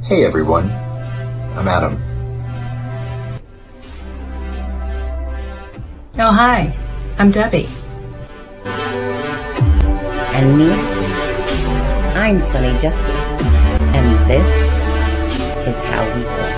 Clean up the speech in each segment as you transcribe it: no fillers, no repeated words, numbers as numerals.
Hey everyone, I'm Adam. Oh, hi, I'm Debbie. And me, I'm Sunny Justice, and this is How We Quartz.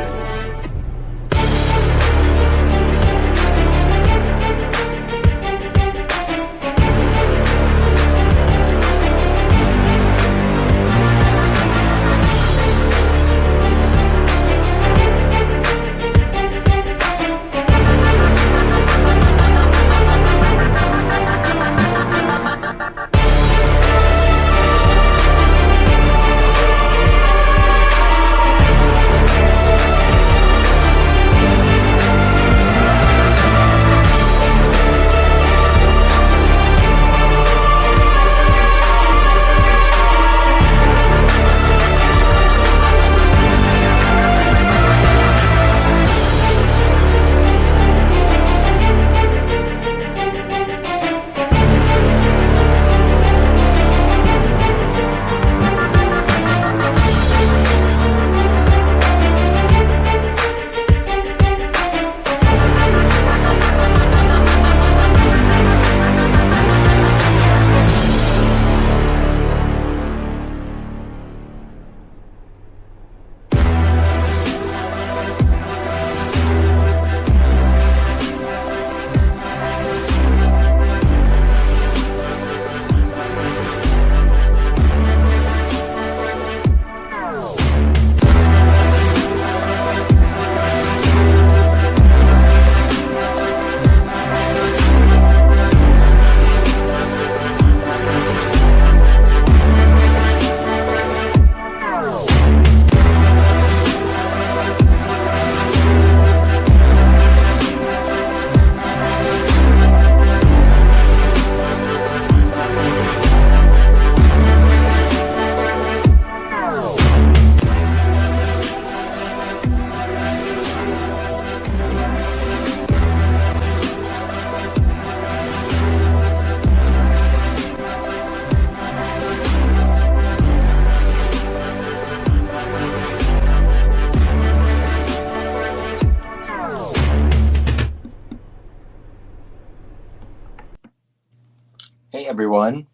Hey everyone,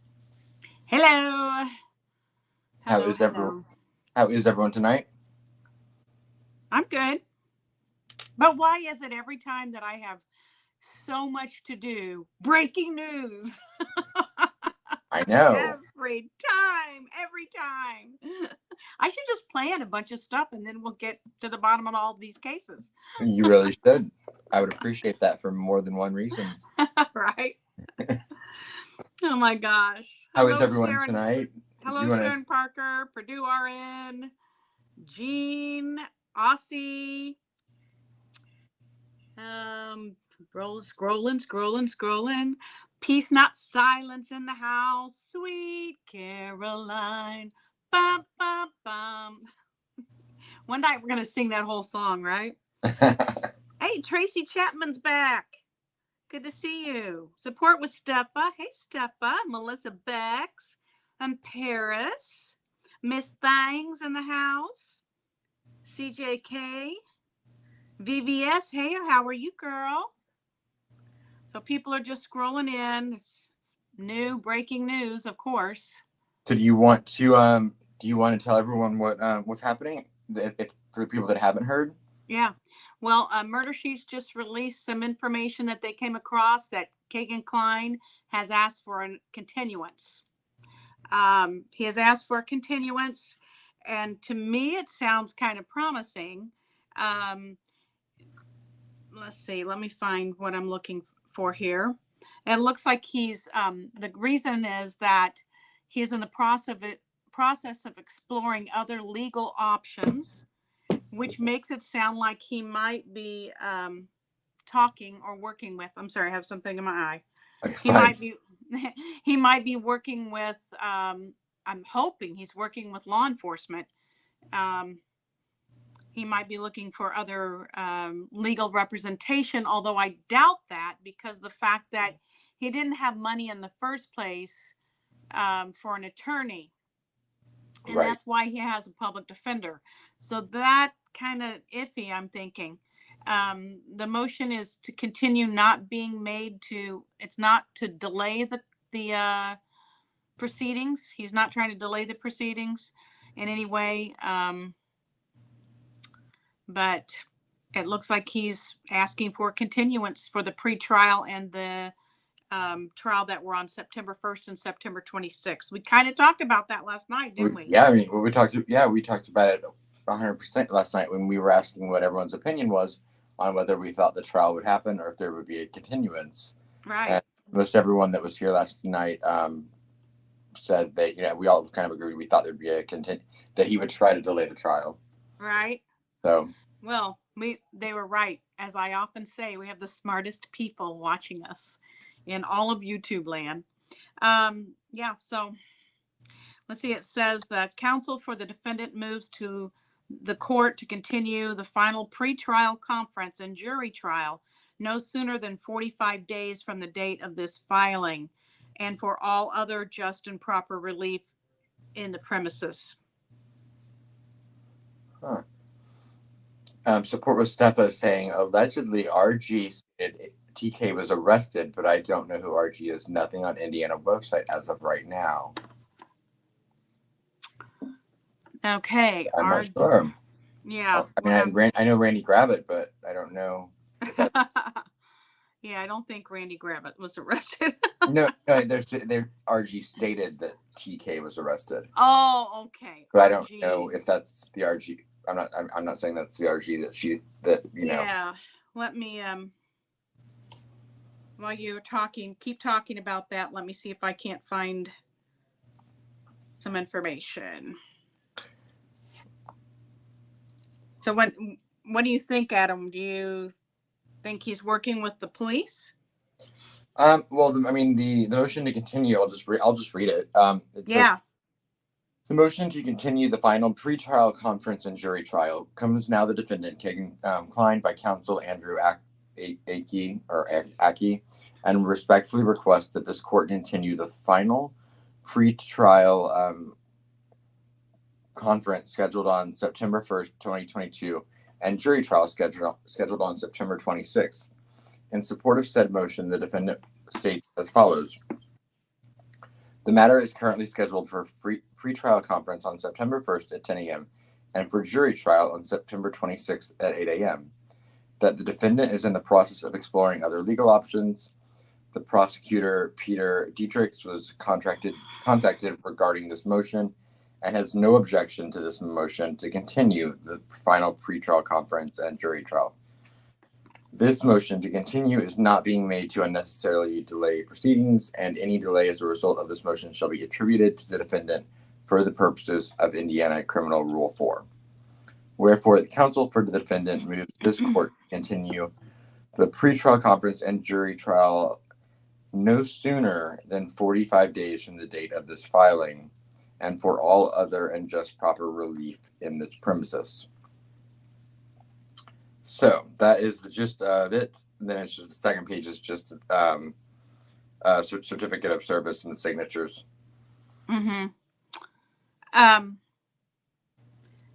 Hello. how Hello, is hello. everyone tonight? I'm good. But why is it every time that I have so much to do, breaking news? I know. Every time. I should just plan a bunch of stuff and then we'll get to the bottom of all of these cases. You really should. I would appreciate that for more than one reason. Right? Oh my gosh. How is everyone tonight? Hello, Sharon Parker, Purdue RN, Jean, Aussie. Scrolling. Peace, not silence in the house. Sweet Caroline. Bum, bum, bum. One night we're going to sing that whole song, right? Hey, Tracy Chapman's back. Good to see you. Support with Steppa. Hey, Steppa. Melissa Bex. And Paris. Miss Thangs in the house. CJK. VVS. Hey, how are you, girl? So people are just scrolling in. It's new breaking news, of course. So do you want to tell everyone what's happening for the people that haven't heard? Yeah. Well, Murder Sheets just released some information that they came across that Kagan Klein has asked for a continuance. He has asked for a continuance, and to me, it sounds kind of promising. Let's see. Let me find what I'm looking for here. It looks like he's the reason is that he's in the process of exploring other legal options, which makes it sound like he might be talking or working with. I'm sorry, I have something in my eye. He might be working with. I'm hoping he's working with law enforcement. He might be looking for other legal representation, although I doubt that because the fact that he didn't have money in the first place for an attorney. And Right. that's why he has a public defender. So that kind of iffy, I'm thinking. The motion is to continue not being made to, it's not to delay the proceedings. He's not trying to delay the proceedings in any way. But it looks like he's asking for continuance for the pretrial and the trial that were on September 1st and September 26th. We kind of talked about that last night, didn't we? Yeah, I mean, we talked about it 100% last night when we were asking what everyone's opinion was on whether we thought the trial would happen or if there would be a continuance. Right. And most everyone that was here last night said that, we all kind of agreed we thought there'd be that he would try to delay the trial. Right. So, well, they were right. As I often say, we have the smartest people watching us in all of YouTube land. Yeah, so let's see. It says the counsel for the defendant moves to the court to continue the final pretrial conference and jury trial no sooner than 45 days from the date of this filing, and for all other just and proper relief in the premises. Huh. Support with Stefa saying allegedly RG stated TK was arrested, but I don't know who RG is. Nothing on Indiana website as of right now. Okay. I'm not sure. Yeah. I mean, I know Randy Gravitt, but I don't know. Yeah, I don't think Randy Gravitt was arrested. No, RG stated that TK was arrested. Oh, okay. But RG. I don't RG. know if that's the RG. I'm not saying that's the RG that you know. Yeah. Let me while you're talking, keep talking about that. Let me see if I can't find some information. So what do you think, Adam? Do you think he's working with the police? Well, I mean, the motion to continue, I'll just read it. It says, the motion to continue the final pretrial conference and jury trial comes now the defendant, Kagan Klein, by counsel Andrew Aki, and respectfully request that this court continue the final pretrial conference scheduled on September 1st, 2022, and jury trial scheduled on September 26th. In support of said motion, the defendant states as follows. The matter is currently scheduled for pretrial conference on September 1st at 10 a.m. and for jury trial on September 26th at 8 a.m. That the defendant is in the process of exploring other legal options. The prosecutor, Peter Dietrichs, was contacted regarding this motion and has no objection to this motion to continue the final pretrial conference and jury trial. This motion to continue is not being made to unnecessarily delay proceedings, and any delay as a result of this motion shall be attributed to the defendant for the purposes of Indiana Criminal Rule 4. Wherefore, the counsel for the defendant moves this court to continue the pretrial conference and jury trial no sooner than 45 days from the date of this filing, and for all other and just proper relief in this premises. So that is the gist of it. And then it's just the second page is just certificate of service and the signatures. Mm-hmm.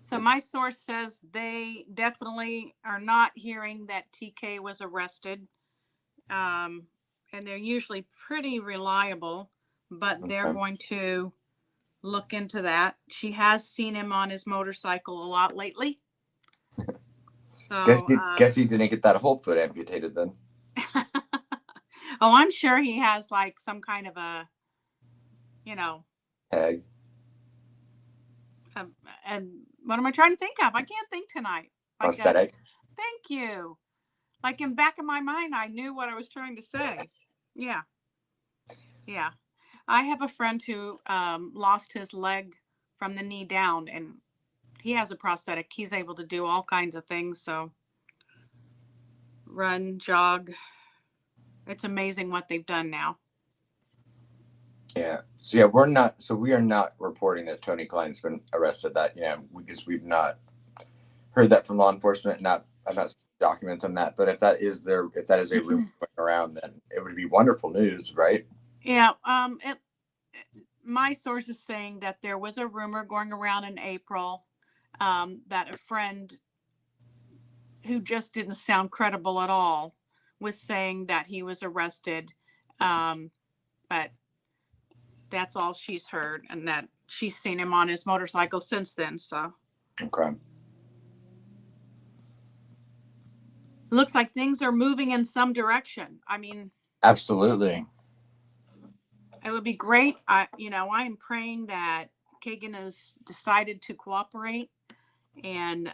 So my source says they definitely are not hearing that TK was arrested. And they're usually pretty reliable, but they're going to look into that. She has seen him on his motorcycle a lot lately. So, guess he didn't get that whole foot amputated then. Oh, I'm sure he has like some kind of a, tag. And what am I trying to think of? I can't think tonight. Prosthetic. Thank you. Like in back of my mind, I knew what I was trying to say. Yeah. I have a friend who lost his leg from the knee down, and he has a prosthetic. He's able to do all kinds of things. So run, jog. It's amazing what they've done now. Yeah. So we are not reporting that Tony Klein's been arrested. That because we've not heard that from law enforcement. I'm not documents on that. But if that is a rumor going around, then it would be wonderful news, right? Yeah. my source is saying that there was a rumor going around in April that a friend who just didn't sound credible at all was saying that he was arrested. But that's all she's heard, and that she's seen him on his motorcycle since then. So Okay. looks like things are moving in some direction. I mean, Absolutely. it would be great. I am praying that Kagan has decided to cooperate, and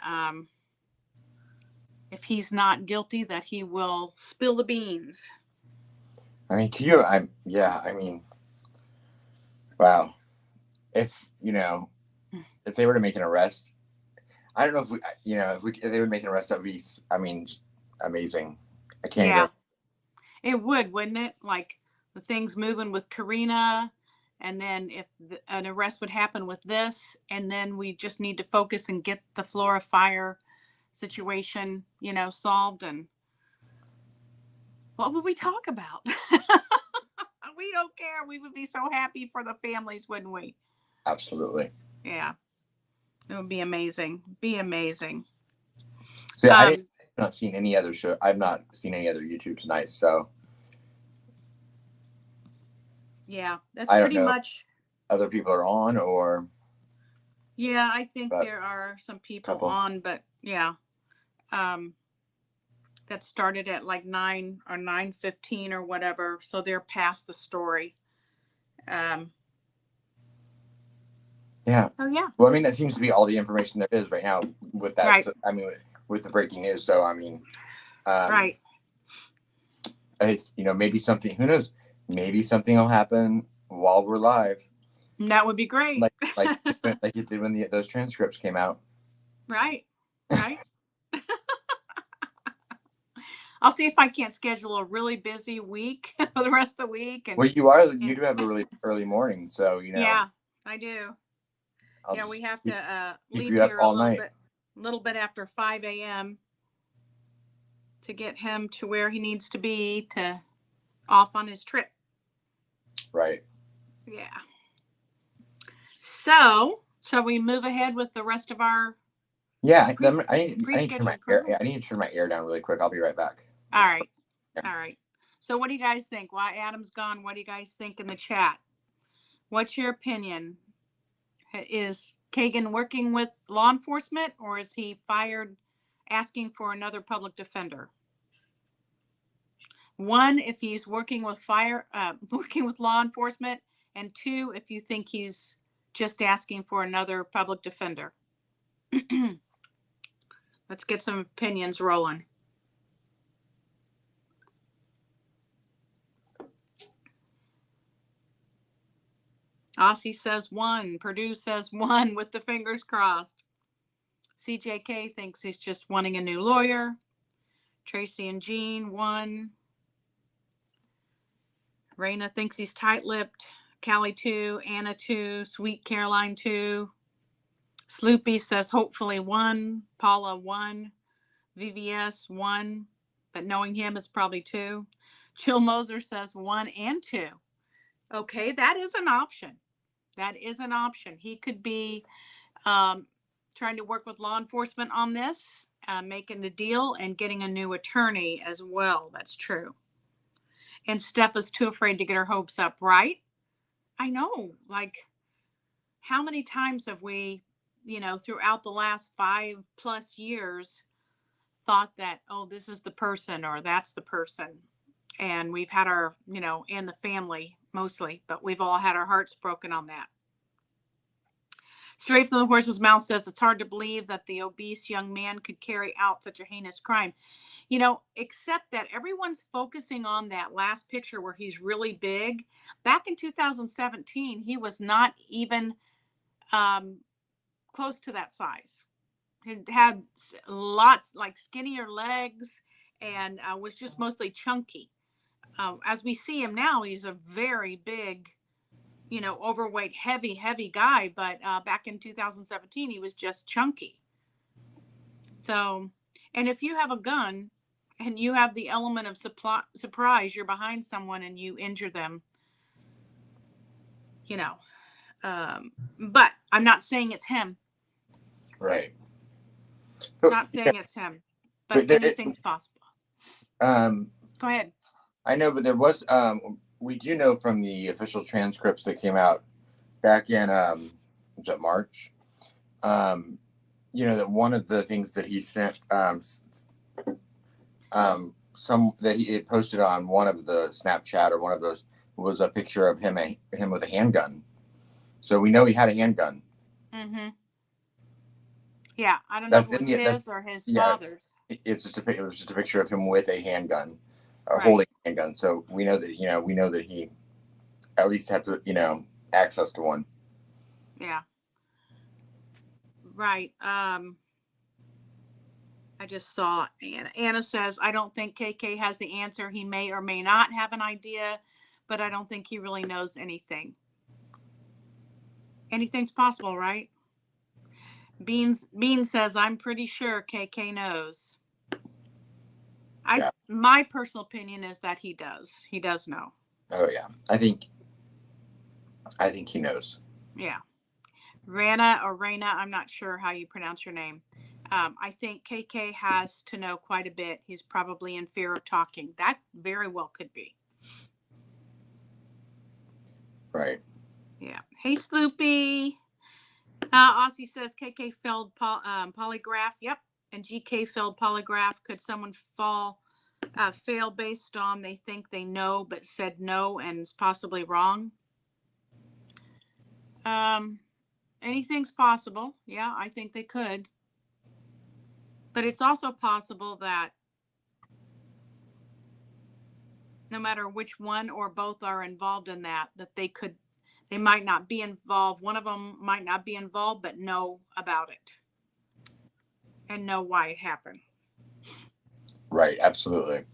if he's not guilty, that he will spill the beans. I mean, I mean, wow. If they were to make an arrest, I don't know if they would make an arrest, that would be, I mean, just amazing. I can't even. It would, wouldn't it? Like the things moving with Karina, and then if an arrest would happen with this, and then we just need to focus and get the Flora fire situation, solved. And what would we talk about? We don't care. We would be so happy for the families, wouldn't we? Absolutely. Yeah. It would be amazing. Be amazing. Yeah, I've not seen any other show. I've not seen any other YouTube tonight, so. Yeah, that's pretty much. Other people are on, or. Yeah, I think there are some people on, but yeah. That started at like 9 or 9:15 or whatever, so they're past the story. Yeah. Oh yeah. Well, I mean, that seems to be all the information there is right now with that. Right. So, I mean, with the breaking news. So, I mean, right. Maybe something. Who knows? Maybe something will happen while we're live. That would be great. Like it did when those transcripts came out. Right. Right. I'll see if I can't schedule a really busy week for the rest of the week. Well, you do have a really early morning, so Yeah, I do. We have to leave you up here all a night. little bit after 5 a.m. to get him to where he needs to be to off on his trip. Right. Yeah. So, shall we move ahead with the rest of our? Yeah, I need to turn my air down really quick. I'll be right back. All right. All right. So what do you guys think? While Adam's gone, what do you guys think in the chat? What's your opinion? Is Kagan working with law enforcement, or is he fired asking for another public defender? 1, if he's working with law enforcement, and 2, if you think he's just asking for another public defender. Let's get some opinions rolling. Aussie says 1. Purdue says 1 with the fingers crossed. CJK thinks he's just wanting a new lawyer. Tracy and Jean 1. Raina thinks he's tight-lipped. Callie 2. Anna 2. Sweet Caroline 2. Sloopy says hopefully 1. Paula 1. VVS 1. But knowing him, it's probably 2. Chill Moser says 1 and 2. Okay, that is an option. That is an option. He could be trying to work with law enforcement on this, making the deal and getting a new attorney as well. That's true. And Steph is too afraid to get her hopes up, right? I know. Like, how many times have we, throughout the last 5+ years thought that, oh, this is the person or that's the person. And we've had our, and the family mostly, but we've all had our hearts broken on that. Straight from the horse's mouth says it's hard to believe that the obese young man could carry out such a heinous crime. Except that everyone's focusing on that last picture where he's really big. Back in 2017, he was not even close to that size. He had lots, like skinnier legs, and was just mostly chunky. As we see him now, he's a very big, overweight, heavy guy. But back in 2017, he was just chunky. So, and if you have a gun and you have the element of surprise, you're behind someone and you injure them, But I'm not saying it's him. Right. Not saying it's him, but anything's possible. Go ahead. I know, but there was we do know from the official transcripts that came out back in was it March? That one of the things that he sent some that he had posted on one of the Snapchat or one of those was a picture of him with a handgun. So we know he had a handgun. Mm-hmm. Yeah, I don't know if it was his or his father's. It was just a picture of him with a handgun, or Right. holding a handgun. So we know that he at least had access to one. Yeah. Right. I just saw Anna. Anna says, I don't think KK has the answer. He may or may not have an idea, but I don't think he really knows anything. Anything's possible, right? Bean says, I'm pretty sure KK knows. My personal opinion is that he does. He does know. Oh yeah. I think he knows. Yeah. Rana or Raina, I'm not sure how you pronounce your name. I think KK has to know quite a bit. He's probably in fear of talking. That very well could be. Right. Yeah. Hey, Sloopy. Aussie says KK failed polygraph. Yep. And GK failed polygraph. Could someone fail based on they think they know but said no and is possibly wrong? Anything's possible. Yeah, I think they could. But it's also possible that no matter which one or both are involved in that they might not be involved. One of them might not be involved, but know about it and know why it happened. Right. Absolutely.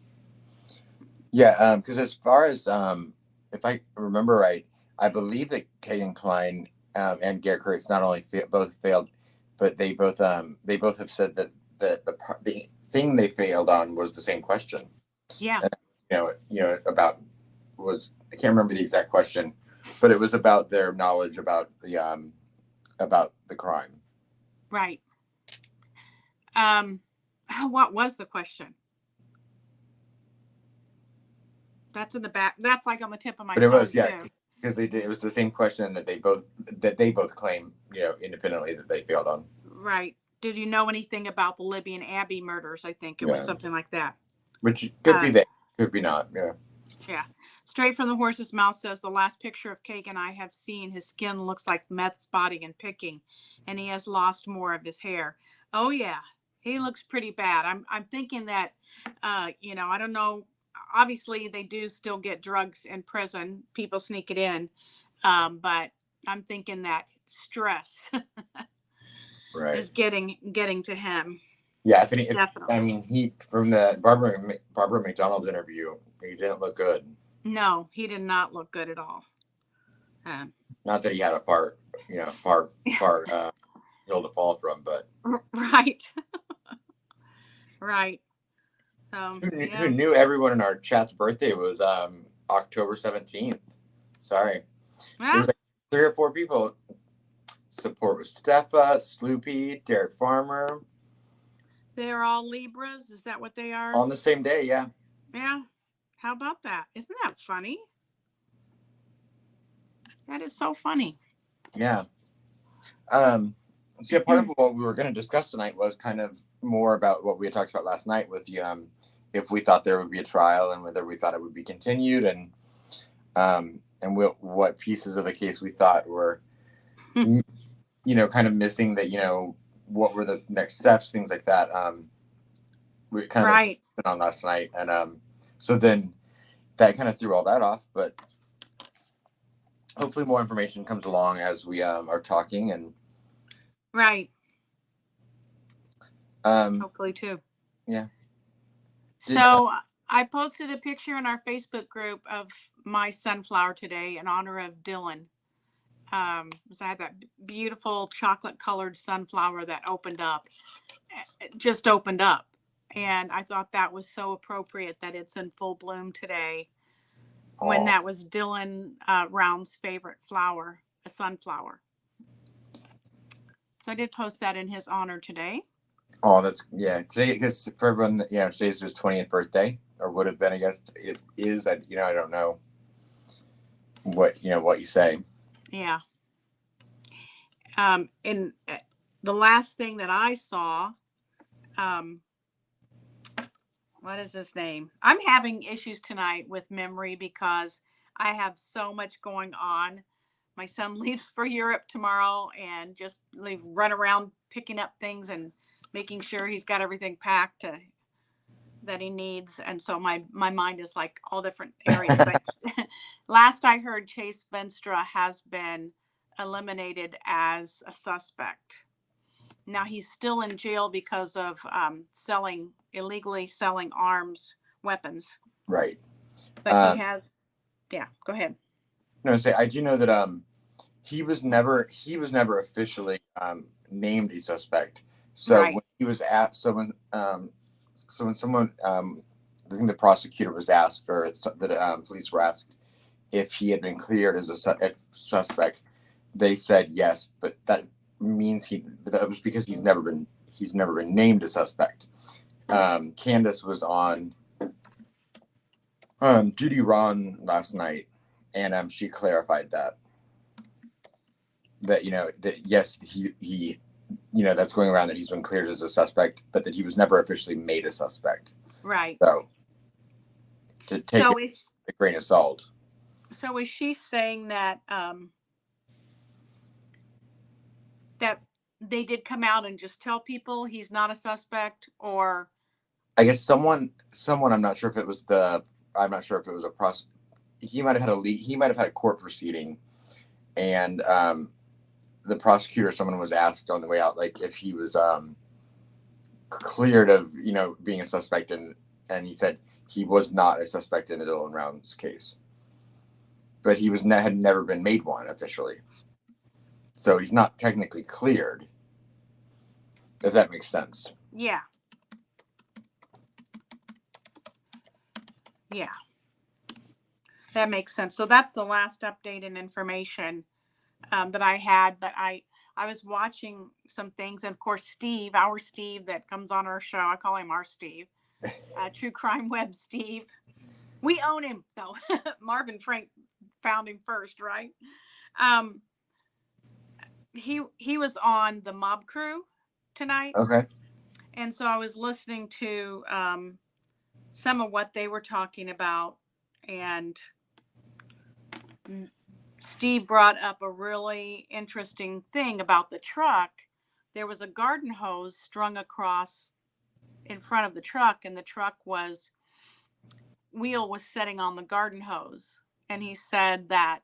Yeah. Because as far as if I remember right, I believe that Kagan Klein and Garrett Kurtz not only both failed, but they both have said that the thing they failed on was the same question. Yeah. And, about I can't remember the exact question, but it was about their knowledge about the crime. Right. What was the question? That's in the back. That's like on the tip of my tongue. But it was, because it was the same question that they both claim, independently that they failed on. Right. Did you know anything about the Libby and Abby murders? I think it was something like that. Which could be that, could be not. Yeah. Yeah. Straight from the horse's mouth says the last picture of Kagan I have seen, his skin looks like meth spotting and picking, and he has lost more of his hair. Oh yeah, he looks pretty bad. I'm thinking that, I don't know. Obviously, they do still get drugs in prison. People sneak it in, but I'm thinking that stress right. is getting to him. Yeah, he from the Barbara McDonald interview, he didn't look good. No, he did not look good at all. Not that he had a far hill to fall from, but right, right. Who knew everyone in our chat's birthday was October 17th? Sorry, there was like 3 or 4 people. Support with Steffa, Sloopy, Derek Farmer. They're all Libras. Is that what they are? On the same day, yeah. Yeah. How about that? Isn't that funny? That is so funny. Yeah. So part of what we were going to discuss tonight was kind of more about what we had talked about last night with the if we thought there would be a trial and whether we thought it would be continued, and what pieces of the case we thought were kind of missing, that what were the next steps, things like that. We kind of put on last night, and so then that kind of threw all that off, but hopefully more information comes along as we are talking, and hopefully too. Yeah. So I posted a picture in our Facebook group of my sunflower today in honor of Dylan. I had that beautiful chocolate colored sunflower that just opened up. And I thought that was so appropriate that it's in full bloom today, when that was Dylan Round's favorite flower. a sunflower. So I did post that in his honor today. Oh, today, because for everyone, today's his 20th birthday, or would have been, I guess. It is, I don't know what you say. Yeah. And the last thing that I saw, what is his name? I'm having issues tonight with memory because I have so much going on. My son leaves for Europe tomorrow and just run around picking up things and making sure he's got everything packed that he needs. And so my mind is like all different areas. But last I heard, Chase Venstra has been eliminated as a suspect. Now he's still in jail because of illegally selling weapons. Right. But he has. Yeah, go ahead. No, I do know that he was never officially named a suspect. So Right. when he was asked, when someone, I think the prosecutor was asked, or the police were asked if he had been cleared as a suspect, they said yes, but that means that was because he's never been named a suspect. Candace was on Duty Ron last night, and she clarified that yes, he that's going around, that he's been cleared as a suspect, but that he was never officially made a suspect. Right. So to take it with a grain of salt. So is she saying that that they did come out and just tell people he's not a suspect, or? I guess someone, I'm not sure if it was a he might have had a court proceeding, and the prosecutor, someone was asked on the way out, like, if he was cleared of being a suspect, and he said he was not a suspect in the Dylan Rounds case, but he had never been made one officially, so he's not technically cleared, if that makes sense. Yeah. That makes sense. So that's the last update and information that I had. But I was watching some things, and of course our Steve that comes on our show, I call him our Steve, True Crime Web Steve. We own him. No, Marvin Frank found him first, right? He was on the Mob Crew tonight. Okay. And so I was listening to some of what they were talking about, and Steve brought up a really interesting thing about the truck. There was a garden hose strung across in front of the truck, and the truck wheel was setting on the garden hose. And he said that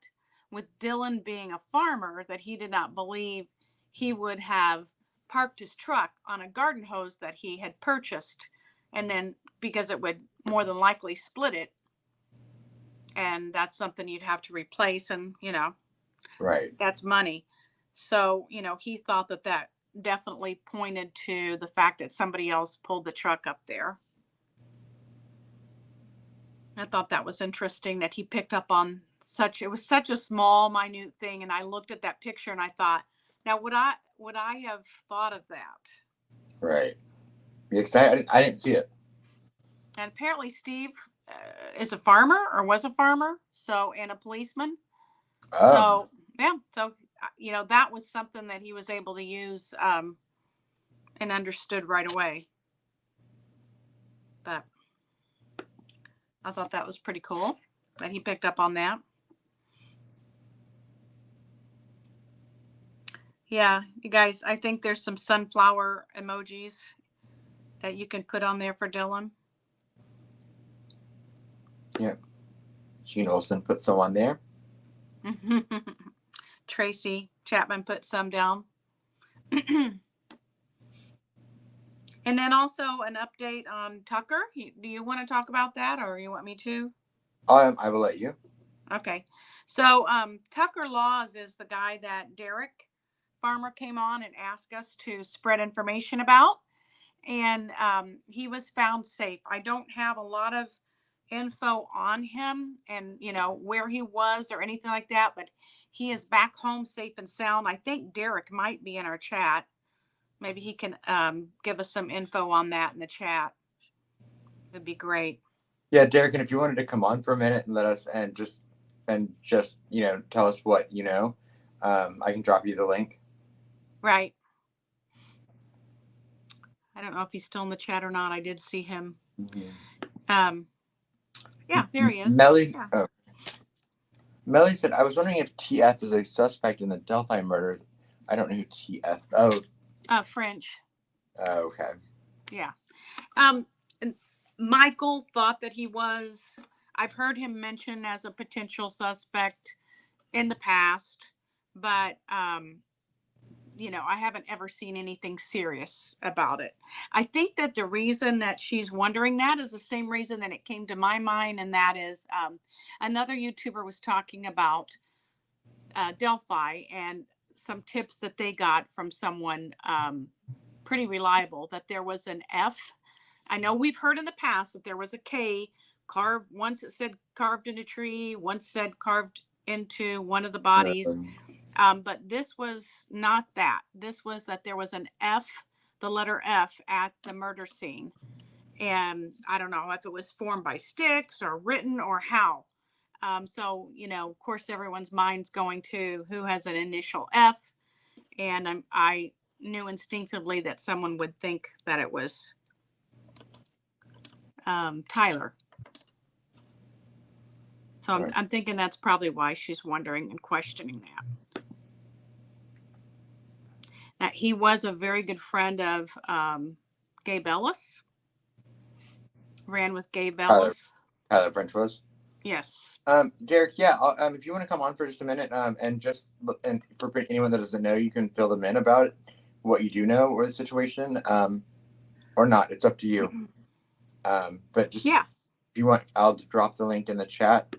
with Dylan being a farmer, that he did not believe he would have parked his truck on a garden hose that he had purchased, and then because it would more than likely split it, and that's something you'd have to replace, and right, that's money. So he thought that definitely pointed to the fact that somebody else pulled the truck up there. I thought that was interesting that he picked up on it was such a small, minute thing, and I looked at that picture and I thought, now would I have thought of that? Right. Yeah, because I didn't see it. And apparently Steve is a farmer, or was a farmer, and a policeman. So yeah, so that was something that he was able to use and understood right away. But I thought that was pretty cool that he picked up on that. Yeah, you guys, I think there's some sunflower emojis that you can put on there for Dylan. Yeah. Gene Olsen put some on there. Tracy Chapman put some down. And then also an update on Tucker. Do you want to talk about that, or you want me to? I will let you. Okay. So Tucker Laws is the guy that Derek Farmer came on and asked us to spread information about. And he was found safe. I don't have a lot of info on him and, where he was or anything like that, but he is back home safe and sound. I think Derek might be in our chat. Maybe he can give us some info on that in the chat. It'd be great. Yeah, Derek, and if you wanted to come on for a minute and let us and just tell us what you know, I can drop you the link. Right. I don't know if he's still in the chat or not. I did see him. Mm-hmm. Yeah, there he is. Melly, Yeah. oh. Melly said, I was wondering if TF is a suspect in the Delphi murders. I don't know who TF. Oh. French. Oh, okay. Yeah. And Michael thought that he was. I've heard him mentioned as a potential suspect in the past, but I haven't ever seen anything serious about it. I think that the reason that she's wondering that is the same reason that it came to my mind, and that is another YouTuber was talking about Delphi and some tips that they got from someone pretty reliable, that there was an F. I know we've heard in the past that there was a K carved. Once it said carved in a tree, once said carved into one of the bodies. But this was not that. This was that there was an F, the letter F, at the murder scene. And I don't know if it was formed by sticks or written or how. So, of course, everyone's mind's going to who has an initial F. And I knew instinctively that someone would think that it was Tyler. So I'm thinking that's probably why she's wondering and questioning that. That he was a very good friend of Gabe Ellis. Ran with Gabe Ellis. Tyler French was? Yes. Derek, yeah, if you want to come on for just a minute, and for anyone that doesn't know, you can fill them in about what you do know or the situation, or not. It's up to you. But just, if you want, I'll drop the link in the chat.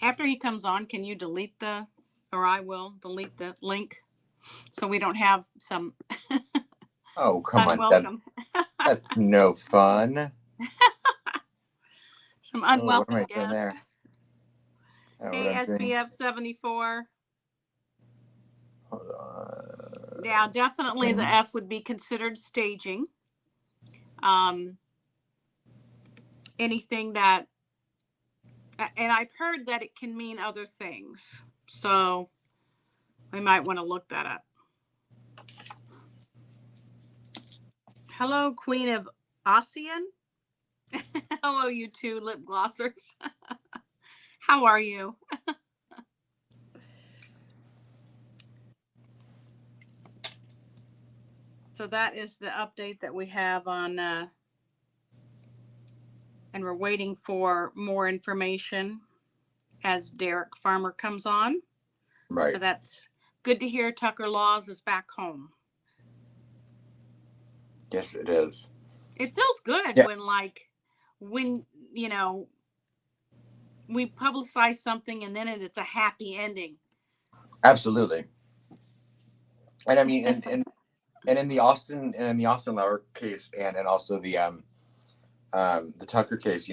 After he comes on, can you delete or I will delete the link so we don't have some Oh, come unwelcome. On, that's no fun. Some unwelcome what am I doing there? Hey, SPF 74. Hold on. Yeah, definitely the F would be considered staging. Anything that, and I've heard that it can mean other things. So we might want to look that up. Hello, Queen of Ossian. Hello, you two lip glossers. How are you? So that is the update that we have on, and we're waiting for more information as Derek Farmer comes on. Right. So that's good to hear. Tucker Laws is back home. Yes, it is. It feels good when we publicize something and then it's a happy ending. Absolutely. And I mean, and in the Austin Lauer case, and also the Tucker case,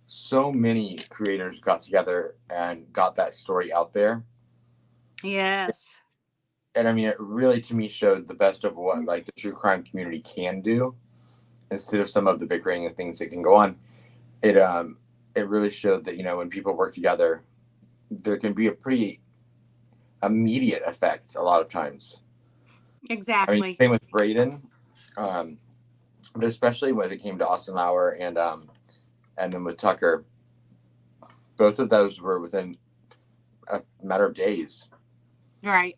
so many creators got together and got that story out there. Yes. And I mean, it really, to me, showed the best of what the true crime community can do, instead of some of the bickering and things that can go on. It really showed that, when people work together, there can be a pretty immediate effect a lot of times. Exactly. I mean, same with Braden, but especially when it came to Austin Lauer and then with Tucker, both of those were within a matter of days. Right.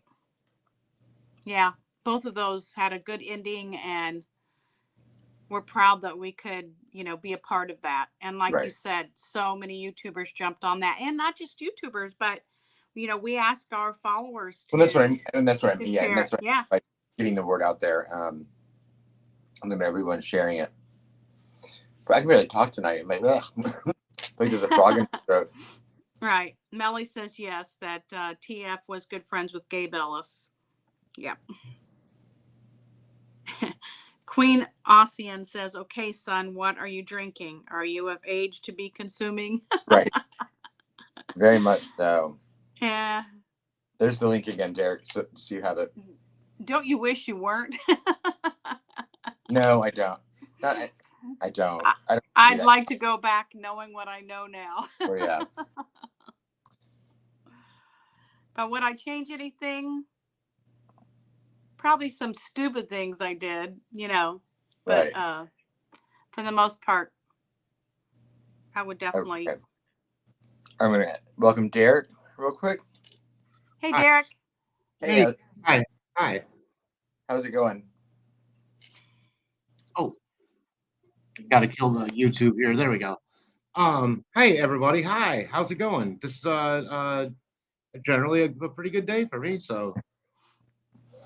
Yeah, both of those had a good ending, and we're proud that we could, be a part of that. And like you said, so many YouTubers jumped on that, and not just YouTubers, but we asked our followers to. Well, that's what I mean. And that's what I mean. Yeah, and that's what by getting the word out there, and then everyone sharing it. But I can barely talk tonight. I'm like, ugh. Like there's a frog in my throat. Right. Melly says yes, that TF was good friends with Gabe Ellis. Yep. Queen Ossian says, "Okay, son, what are you drinking? Are you of age to be consuming?" Right. Very much so. Yeah. There's the link again, Derek, so you have it. Don't you wish you weren't? No, I don't. I don't. I'd like to go back knowing what I know now. Oh, yeah. But would I change anything? Probably some stupid things I did, But Right. For the most part, I would definitely. Okay. I'm going to welcome Derek real quick. Hey, Derek. Hey. Hi. How's it going? Oh, got to kill the YouTube here. There we go. Hey everybody. Hi. How's it going? This is generally a pretty good day for me. So.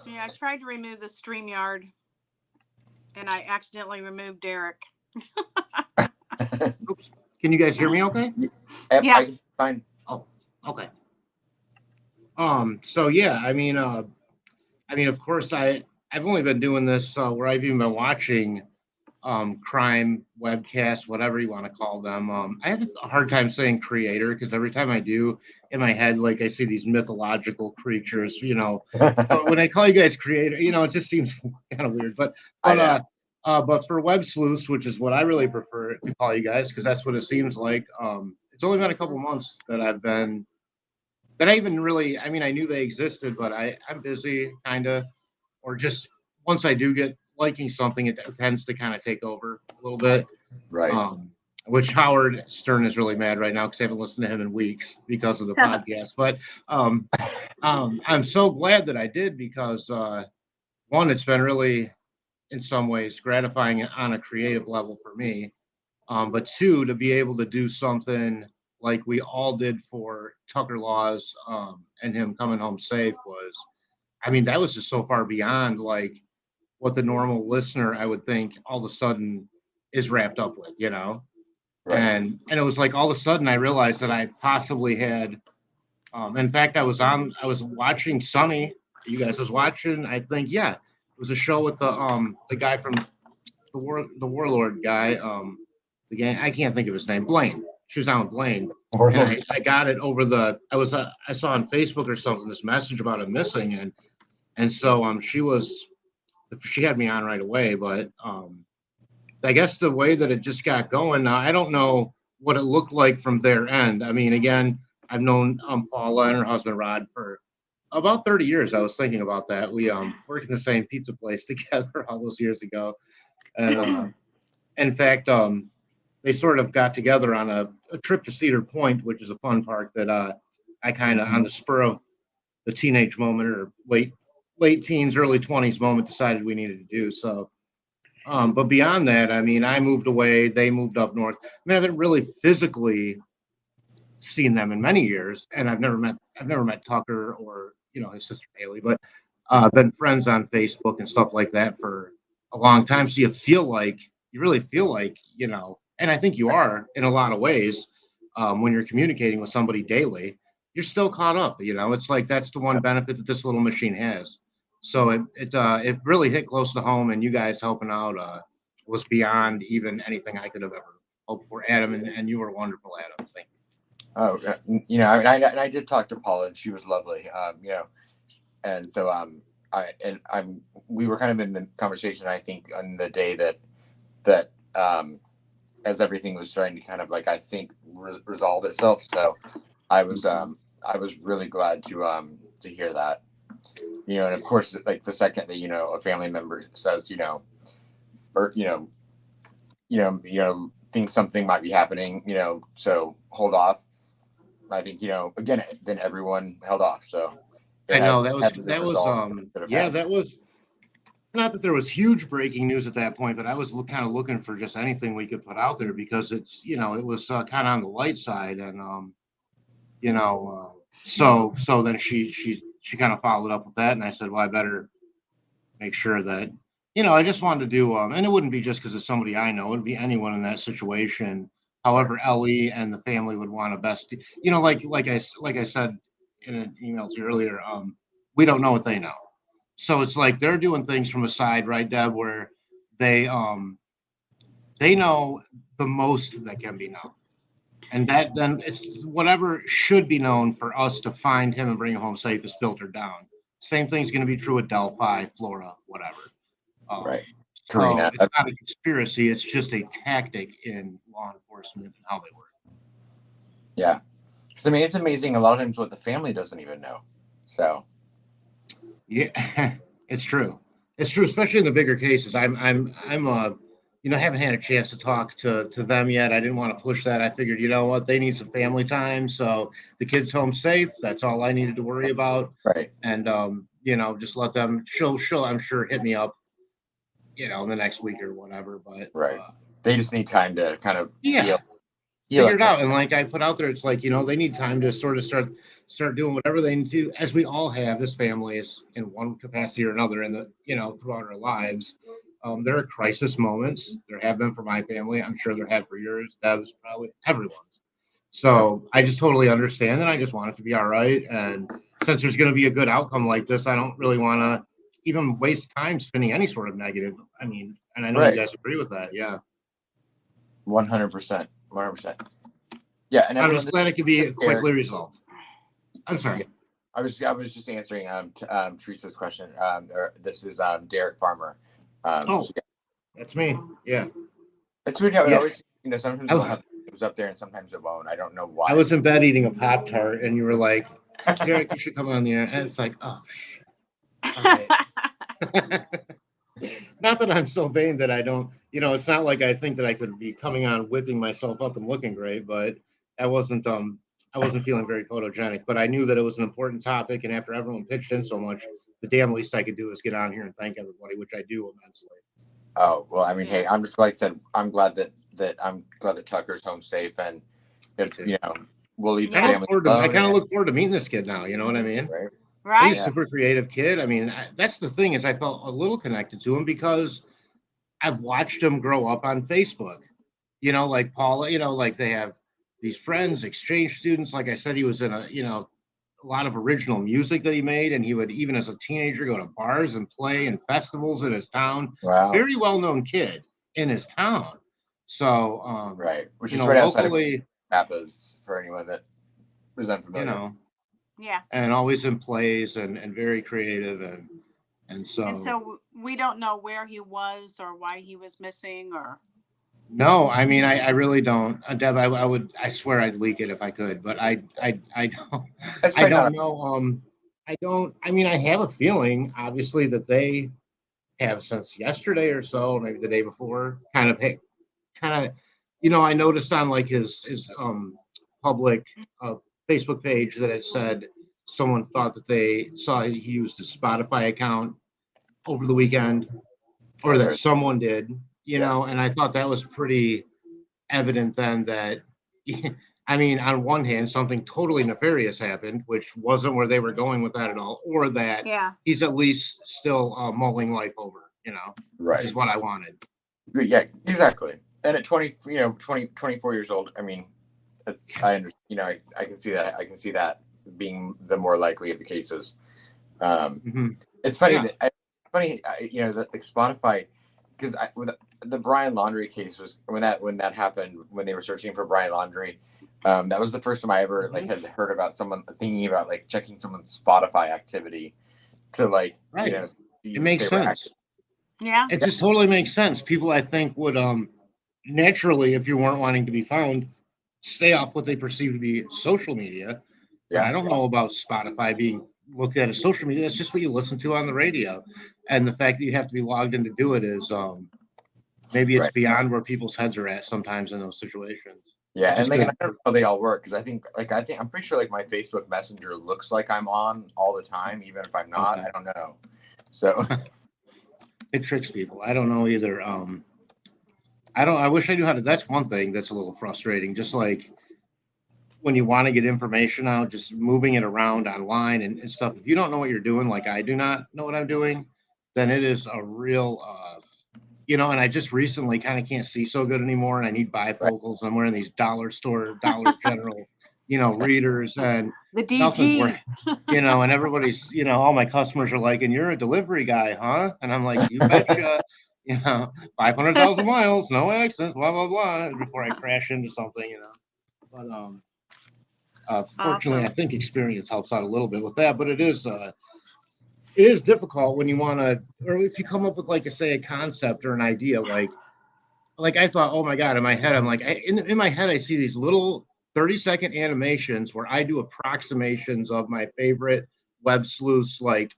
Yeah, I tried to remove the StreamYard, and I accidentally removed Derek. Oops. Can you guys hear me? Okay. Yeah. I can find. Oh. Okay. So yeah, I mean, of course, I've only been doing this where I've even been watching crime webcasts, whatever you want to call them. I have a hard time saying creator because every time I do, in my head, like I see these mythological creatures, But when I call you guys creator, it just seems kind of weird. But for web sleuths, which is what I really prefer to call you guys, because that's what it seems like. It's only been a couple months that I even really, I mean, I knew they existed, but I'm busy kind of, or just once I do get liking something, it tends to kind of take over a little bit. Right. Which Howard Stern is really mad right now because I haven't listened to him in weeks because of the podcast. But I'm so glad that I did because one, it's been really, in some ways, gratifying on a creative level for me. But two, to be able to do something like we all did for Tucker Laws and him coming home safe was, I mean, that was just so far beyond like what the normal listener, I would think, all of a sudden is wrapped up with, Right. And it was like all of a sudden I realized that I possibly had, in fact, I was watching Sunny. You guys was watching, I think, yeah, it was a show with the guy from the Warlord guy, the gang, I can't think of his name, Blaine. She was on with Blaine, and I got it over I saw on Facebook or something this message about it missing, and so she had me on right away, but I guess the way that it just got going, now I don't know what it looked like from their end. I mean, again, I've known Paula and her husband Rod for about 30 years. I was thinking about that. We worked in the same pizza place together all those years ago, and in fact, they sort of got together on a trip to Cedar Point, which is a fun park that I kind of, on the spur of the teenage moment or late teens, early 20s moment, decided we needed to do. So, but beyond that, I mean, I moved away, they moved up north. I mean, I haven't really physically seen them in many years, and I've never met Tucker or his sister Haley, but been friends on Facebook and stuff like that for a long time. So you really feel like, and I think you are in a lot of ways when you're communicating with somebody daily, you're still caught up. It's like that's the one benefit that this little machine has. So it really hit close to home, and you guys helping out was beyond even anything I could have ever hoped for. Adam, and you were wonderful, Adam. Thank you. Oh, I did talk to Paula, and she was lovely. And so we were kind of in the conversation, I think, on the day that as everything was starting to kind of like, I think, resolve itself. So I was really glad to hear that, and of course, like the second that, a family member says, or, thinks something might be happening, so hold off. I think, again, then everyone held off. So I know that was not that there was huge breaking news at that point, but I was kind of looking for just anything we could put out there because it's, it was kind of on the light side. And, so then she kind of followed up with that. And I said, well, I better make sure that, I just wanted to do, and it wouldn't be just because it's somebody I know, it'd be anyone in that situation. However, Ellie and the family would want a best, like I said in an email to you earlier, we don't know what they know. So it's like they're doing things from a side, right, Deb, where they know the most that can be known. And that then it's whatever should be known for us to find him and bring him home safe is filtered down. Same thing's going to be true with Delphi, Florida, whatever. Right. So Karina. it's not a conspiracy. It's just a tactic in law enforcement and how they work. Yeah. Because, I mean, it's amazing a lot of times what the family doesn't even know. So. Yeah, it's true. It's true, especially in the bigger cases. I'm haven't had a chance to talk to them yet. I didn't want to push that. I figured, you know what, they need some family time. So the kid's home safe. That's all I needed to worry about. Right. And, just let them, she'll, I'm sure, hit me up, in the next week or whatever. But right. They just need time to kind of figure it out. And like I put out there, it's like, they need time to sort of start doing whatever they need to, as we all have as families in one capacity or another throughout our lives. There are crisis moments. There have been for my family. I'm sure there have for yours, Deb's, probably everyone's. So I just totally understand, and I just want it to be all right. And since there's going to be a good outcome like this, I don't really want to even waste time spinning any sort of negative. I mean, and I know you guys agree with that. Yeah. 100%. 100%. Yeah. And I'm just glad it could be quickly resolved. I'm sorry. Yeah. I was just answering Teresa's question. This is Derek Farmer. So, yeah. That's me. Yeah. It's weird how it always, sometimes it'll have things up there and sometimes it won't. I don't know why. I was in bed eating a Pop-Tart and you were like, Derek, you should come on the air. And it's like, oh, shit. All right. Not that I'm so vain that I don't, it's not like I think that I could be coming on whipping myself up and looking great, but I wasn't feeling very photogenic, but I knew that it was an important topic. And after everyone pitched in so much, the damn least I could do is get on here and thank everybody, which I do immensely. Oh, well, I mean, hey, I'm just like I said, I'm glad that Tucker's home safe, and we'll leave the family alone. I kind of look forward to meeting this kid now. You know what I mean? Right. He's a super creative kid. I mean, that's the thing, is I felt a little connected to him because I've watched him grow up on Facebook. Like Paula, like they have these friends, exchange students. Like I said, he was in a lot of original music that he made, and he would, even as a teenager, go to bars and play in festivals in his town. Wow. Very well-known kid in his town. So, right, which is right locally, outside of Rapids for anyone that is unfamiliar. Yeah. And always in plays and very creative and so. And so we don't know where he was or why he was missing or. No, I mean, I really don't. Deb, I swear I'd leak it if I could, but I don't. I don't know. I mean, I have a feeling, obviously, that they have since yesterday or so, maybe the day before, kind of, I noticed on like his public Facebook page that it said someone thought that they saw he used a Spotify account over the weekend, or that someone did. And I thought that was pretty evident then that, I mean, on one hand, something totally nefarious happened, which wasn't where they were going with that at all, or that he's at least still mulling life over, right. Which is what I wanted. Yeah, exactly. And at 24 years old, I mean, I understand, I can see that. I can see that being the more likely of the cases. It's funny that Spotify, because with the Brian Laundrie case was when that happened, when they were searching for Brian Laundrie, that was the first time I ever had heard about someone thinking about checking someone's Spotify activity to it makes sense. Yeah, it just totally makes sense. People, I think, would naturally, if you weren't wanting to be found, stay off what they perceive to be social media. Yeah, I don't know about Spotify being looked at as social media. That's just what you listen to on the radio, and the fact that you have to be logged in to do it is maybe it's beyond where people's heads are at sometimes in those situations. Yeah, and I don't know how they all work, because I think I'm pretty sure my Facebook Messenger looks like I'm on all the time, even if I'm not. Okay. I don't know. So it tricks people. I don't know either. I wish I knew how to. That's one thing that's a little frustrating. Just like when you want to get information out, just moving it around online and stuff. If you don't know what you're doing, like I do not know what I'm doing, then it is a real, and I just recently kind of can't see so good anymore, and I need bifocals. I'm wearing these Dollar General, readers, and the DG, and everybody's, all my customers are like, and you're a delivery guy, huh? And I'm like, you betcha. you know, 500,000 miles, no accidents, blah, blah, blah, before I crash into something, you know. But fortunately, I Awesome. think experience helps out a little bit with that, but it is difficult when you want to, or if you come up with, like, say, a concept or an idea, like I thought, oh my God, in my head, I'm like, in my head, I see these little 30-second animations where I do approximations of my favorite web sleuths, like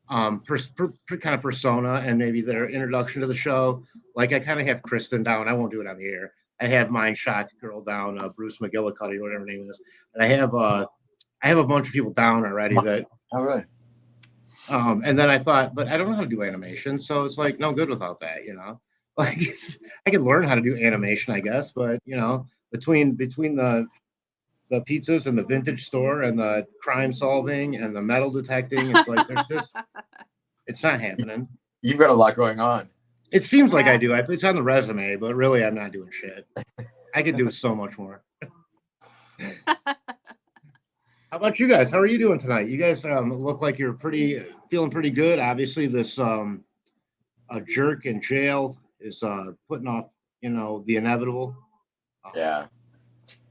kind of persona and maybe their introduction to the show. Like I kind of have Kristen down. I won't do it on the air. I have Mind Shock Girl down, Bruce McGillicuddy, whatever her name is, and I have a bunch of people down already that. All right. And then I thought, but I don't know how to do animation, so it's like no good without that, you know. Like I could learn how to do animation, I guess, but you know, between the pizzas and the vintage store and the crime solving and the metal detecting, it's like it's not happening. You've got a lot going on. It seems like I do. It's on the resume, but really I'm not doing shit. I could do so much more. How about you guys? How are you doing tonight? You guys look like you're feeling pretty good. Obviously, this a jerk in jail is putting off, you know, the inevitable. Yeah.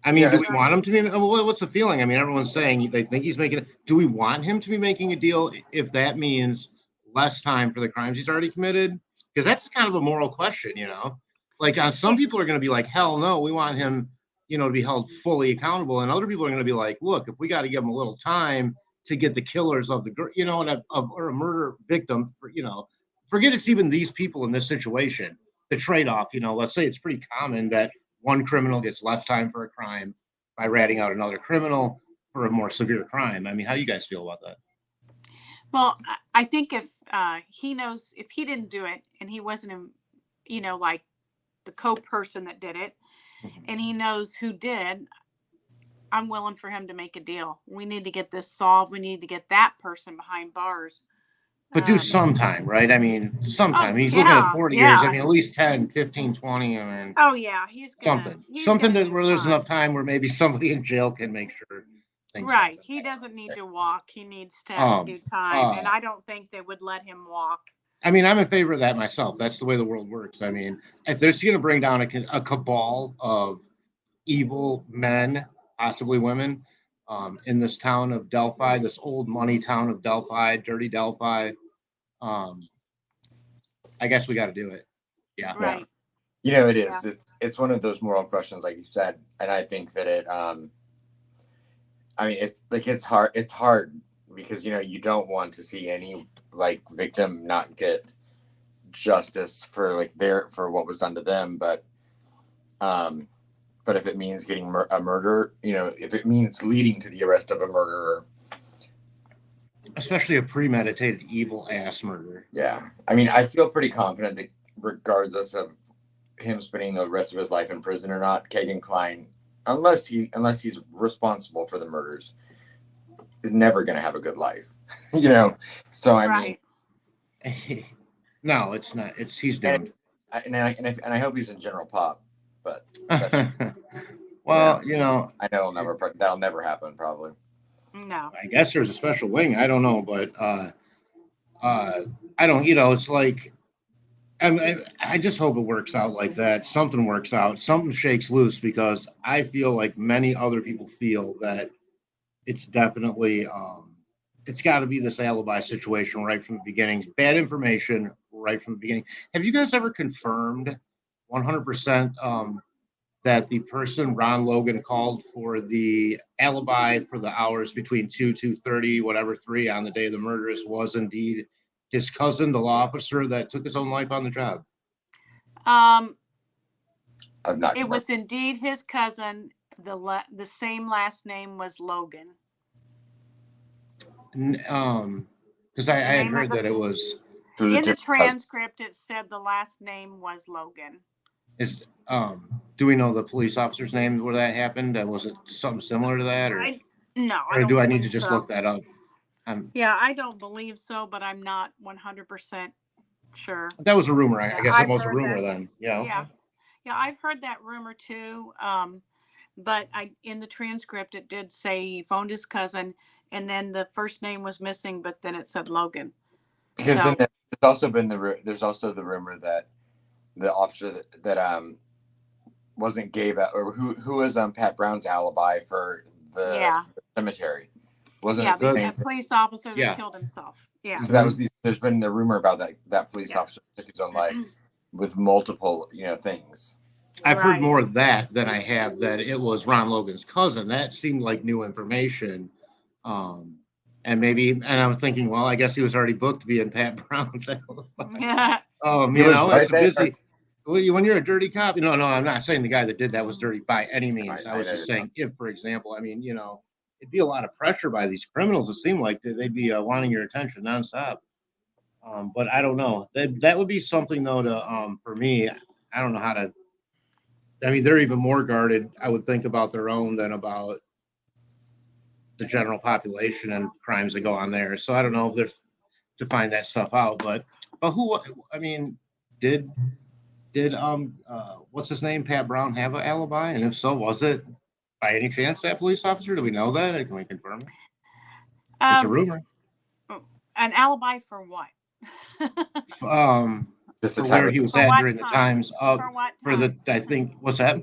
I mean, do we want him to be? What's the feeling? I mean, everyone's saying they think he's making it. Do we want him to be making a deal if that means less time for the crimes he's already committed? Because that's kind of a moral question, you know. Like some people are going to be like, hell no, we want him, you know, to be held fully accountable, and other people are going to be like, look, if we got to give him a little time to get the killers of the, you know, or a murder victim, you know, forget it's even these people in this situation. The trade-off, you know, let's say it's pretty common that one criminal gets less time for a crime by ratting out another criminal for a more severe crime. I mean, how do you guys feel about that? Well, I think if he knows, if he didn't do it and he wasn't, you know, like the co-person that did it, and he knows who did, I'm willing for him to make a deal. We need to get this solved. We need to get that person behind bars. But do sometime, right? I mean, sometime. He's looking at 40 years. I mean, at least 10, 15, 20. I mean, oh, yeah. He's gonna, something that where there's enough time where maybe somebody in jail can make sure things right. happen. He doesn't need to walk. He needs to do time. And I don't think they would let him walk. I mean, I'm in favor of that myself. That's the way the world works. I mean, if there's going to bring down a cabal of evil men, possibly women, in this town of Delphi, this old money town of Delphi, dirty Delphi, I guess we got to do it. Yeah. Right. You know, it is. Yeah. It's one of those moral questions, like you said, and I think that it. I mean, it's like it's hard. It's hard because, you know, you don't want to see any like victim not get justice for for what was done to them, but if it means getting a murder, you know, if it means leading to the arrest of a murderer. Especially a premeditated evil ass murder. Yeah. I mean, I feel pretty confident that regardless of him spending the rest of his life in prison or not, Kagan Klein, unless he's responsible for the murders, is never going to have a good life. You know? So I mean, no, it's not. He's doomed. And I hope he's in General Pop, but well, you know, I know that'll never happen probably. No. I guess there's a special wing. I don't know, but I don't. You know, it's like I just hope it works out like that. Something works out. Something shakes loose, because I feel like many other people feel that it's definitely it's got to be this alibi situation right from the beginning. Bad information right from the beginning. Have you guys ever confirmed 100% that the person Ron Logan called for the alibi for the hours between 2:30, whatever 3 on the day of the murders was indeed his cousin, the law officer that took his own life on the job? It was indeed his cousin. The same last name was Logan. Because I had heard that it was in the transcript. It said the last name was Logan. Do we know the police officer's name where that happened? Was it something similar to that, or no? Or do I need to just look that up? Yeah, I don't believe so, but I'm not 100% sure. That was a rumor. I guess it was a rumor then. Yeah. Okay. Yeah, I've heard that rumor too. But in the transcript it did say he phoned his cousin, and then the first name was missing, but then it said Logan. Because then there's also the rumor that the officer that wasn't Gabe or who was Pat Brown's alibi for the cemetery wasn't the same police officer that killed himself. Yeah. So that was there's been the rumor about that police officer took his own life with multiple things. I've heard more of that than I have that it was Ron Logan's cousin. That seemed like new information. And I'm thinking, well, I guess he was already booked to be in Pat Brown's alibi. It's busy. When you're a dirty cop, no, I'm not saying the guy that did that was dirty by any means. I was just saying, if, for example, it'd be a lot of pressure by these criminals. It seemed like they'd be wanting your attention nonstop. But I don't know. That would be something though to for me. I don't know how to. They're even more guarded, I would think, about their own than about the general population and crimes that go on there. So I don't know if they're to find that stuff out. But who? Did what's his name? Pat Brown have an alibi? And if so, was it by any chance that police officer? Do we know that? Can we confirm it? It's a rumor. An alibi for what? Just for where he was at during the times of I think what's that?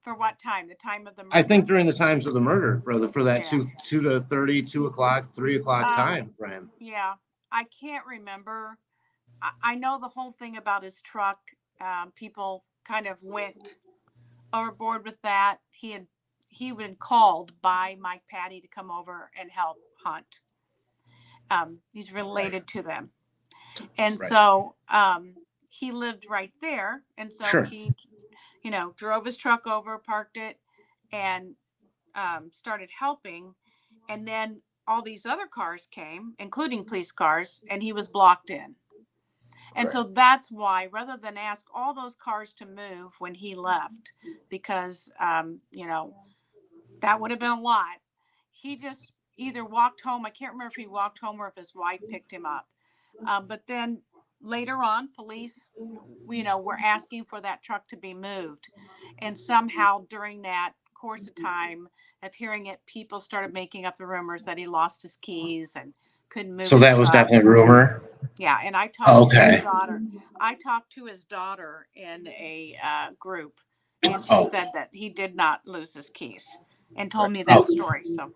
For what time? The time of the murder? I think during the times of the murder, for that 2 to 30, 2 o'clock, 3 o'clock time frame. Yeah, I can't remember. I know the whole thing about his truck. People kind of went overboard with that. He been called by Mike Patty to come over and help hunt. He's related to them. And so he lived right there. And so he, drove his truck over, parked it, and started helping. And then all these other cars came, including police cars, and he was blocked in. And so that's why, rather than ask all those cars to move when he left, because, that would have been a lot, he just either walked home. I can't remember if he walked home or if his wife picked him up. But then later on, police, were asking for that truck to be moved. And somehow during that course of time of hearing it, people started making up the rumors that he lost his keys and couldn't move. So that was definitely a rumor. Yeah, and I talked to his daughter. I talked to his daughter in a group, and she said that he did not lose his keys and told me that story. So,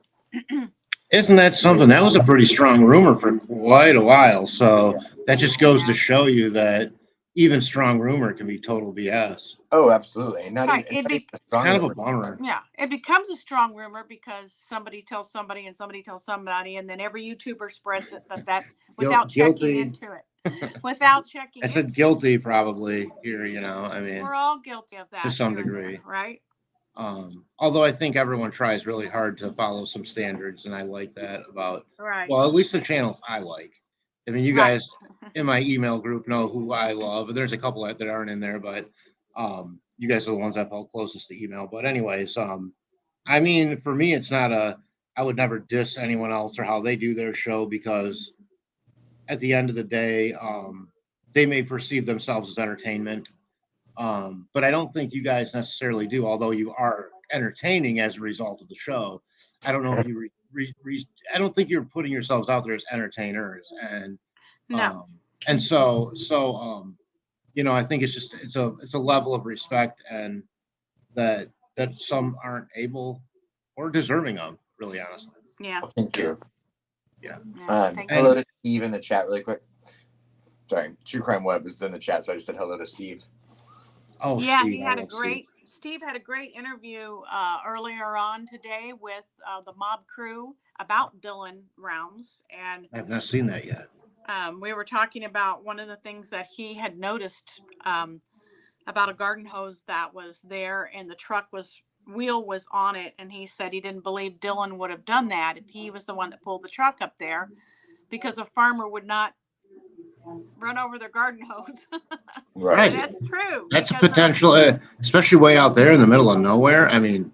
isn't that something? That was a pretty strong rumor for quite a while. So that just goes to show you that even strong rumor can be total BS. Oh, absolutely. It's kind of a bummer. Yeah, it becomes a strong rumor because somebody tells somebody and somebody tells somebody, and then every YouTuber spreads it that without checking into it. Without checking. I said guilty probably here, we're all guilty of that to some degree, right? Although I think everyone tries really hard to follow some standards, and I like that about. Right. Well, at least the channels I like. You guys in my email group know who I love, and there's a couple that aren't in there, but you guys are the ones I felt closest to email. But anyways, for me, it's not I would never diss anyone else or how they do their show, because at the end of the day, they may perceive themselves as entertainment. But I don't think you guys necessarily do, although you are entertaining as a result of the show. I don't know if you I don't think you're putting yourselves out there as entertainers, and no. And so I think it's a level of respect, and that some aren't able or deserving of, really honestly. Yeah. Well, thank you. Yeah. Hello to Steve in the chat really quick. Sorry, True Crime Web is in the chat, so I just said hello to Steve. Oh, yeah, Steve, he had Steve had a great interview earlier on today with the mob crew about Dylan Rounds, and I have not seen that yet. We were talking about one of the things that he had noticed about a garden hose that was there, and the truck wheel was on it, and he said he didn't believe Dylan would have done that if he was the one that pulled the truck up there, because a farmer would not run over their garden hose. Right. That's true. That's a potential, especially way out there in the middle of nowhere.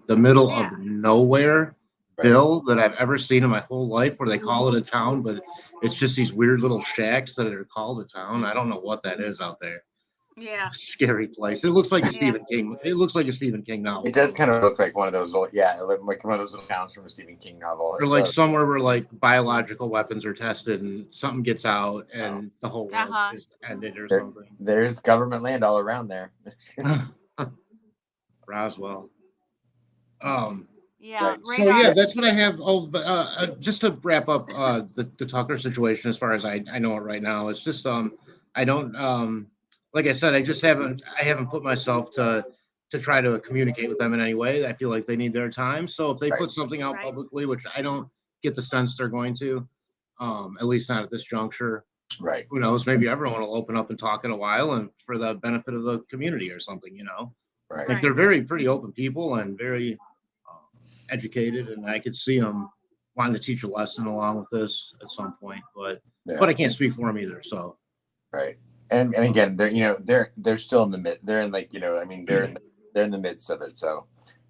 The middle of nowhere, Bill, that I've ever seen in my whole life, where they call it a town, but it's just these weird little shacks that are called a town. I don't know what that is out there. Yeah. Scary place. It looks like a Stephen King. It looks like a Stephen King novel. It does kind of look like one of those old, like one of those little towns from a Stephen King novel. Or like somewhere where like biological weapons are tested and something gets out and the whole world is ended or something. There's government land all around there. Roswell. Yeah. Right. So yeah, that's what I have. Oh, but just to wrap up the Tucker situation, as far as I know it right now, it's just I don't like I said, I haven't put myself to try to communicate with them in any way. I feel like they need their time. So if they put something out publicly, which I don't get the sense they're going to, at least not at this juncture. Right. Who knows? Maybe everyone will open up and talk in a while, and for the benefit of the community or something. You know, Right. like they're pretty open people and very educated, and I could see them wanting to teach a lesson along with this at some point. But I can't speak for them either. So. Right. And again, they're still in the mid. They're in they're in the midst of it, so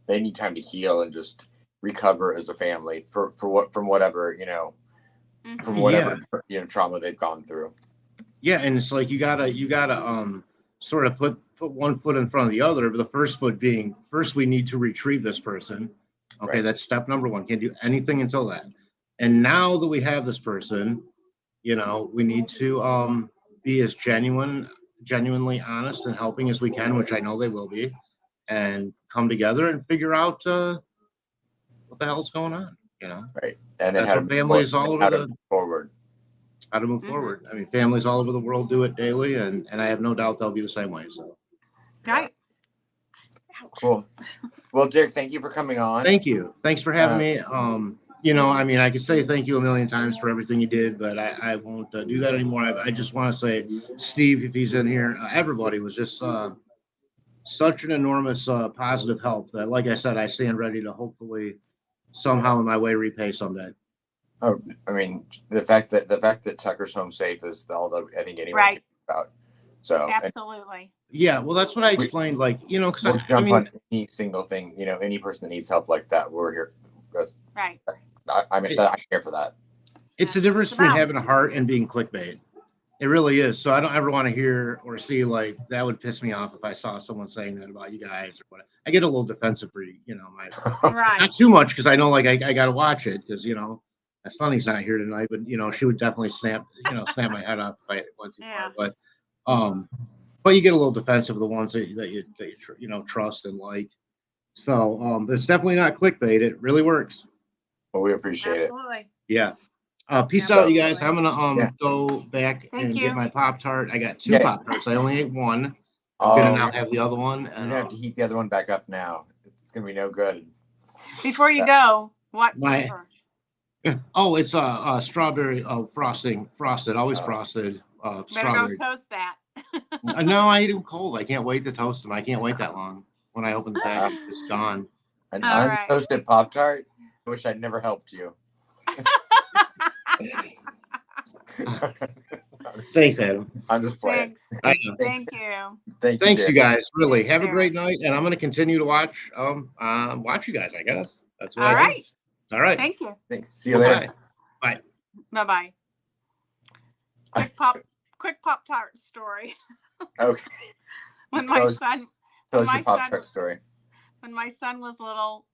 they need time to heal and just recover as a family from whatever trauma they've gone through. Yeah, and it's like you gotta sort of put one foot in front of the other. But the first foot being we need to retrieve this person. Okay, that's step number one. Can't do anything until that. And now that we have this person, we need to be as genuinely honest and helping as we can, which I know they will be, and come together and figure out what the hell's going on, Right. And then that's what families all over to move forward. How to move forward. I mean, families all over the world do it daily, and I have no doubt they'll be the same way. So. Right. Cool. Well, Dick, thank you for coming on. Thank you. Thanks for having me. I could say thank you a million times for everything you did, but I won't do that anymore. I just want to say, Steve, if he's in here, everybody was just such an enormous positive help that, like I said, I stand ready to hopefully somehow in my way repay someday. Oh, I mean, the fact that Tucker's home safe is all that I think anyone cares about. So absolutely. Yeah, well, that's what I explained. Because we'll jump on any single thing. Any person that needs help like that, we're here. Right. I'm here for that. It's the difference between having a heart and being clickbait. It really is. So I don't ever want to hear or see that would piss me off if I saw someone saying that about you guys or whatever. I get a little defensive for right. Not too much because I know I got to watch it because Sonny's not here tonight, but she would definitely snap my head off if I went too far. But you get a little defensive of the ones that you trust and like. So it's definitely not clickbait. It really works. Well, we appreciate it. Yeah. Peace out, you guys. I'm gonna go back and get my Pop-Tart. I got two Pop-Tarts. I only ate one. I'm gonna now have the other one. You're gonna have to heat the other one back up now. It's gonna be no good. Before you go, what flavor? Oh, it's strawberry frosted, always frosted. Strawberry. Better go toast that. No, I ate them cold. I can't wait to toast them. I can't wait that long. When I open the package, it's gone. An untoasted Pop-Tart? I wish I'd never helped you. Thanks, Adam. I'm just playing. Thank you. Thanks, you guys. Really, have a great night, and I'm going to continue to watch you guys. I guess that's what I do. All right. Thank you. Thanks. See you later. Bye. Bye. Quick Pop-Tart story. Okay. When my son story. When my son was little,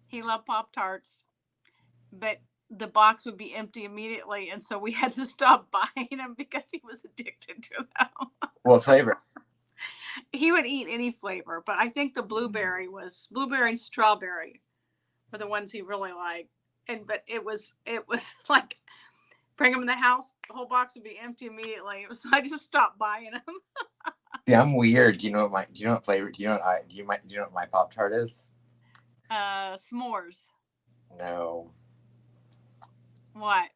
he loved Pop-Tarts, but the box would be empty immediately, and so we had to stop buying them because he was addicted to them. What flavor? He would eat any flavor, but I think the blueberry and strawberry were the ones he really liked. But it was like bring them in the house, the whole box would be empty immediately. I just stopped buying them. See, I'm weird. Do you know what flavor? Do you know what my Pop-Tart is? S'mores. No. What?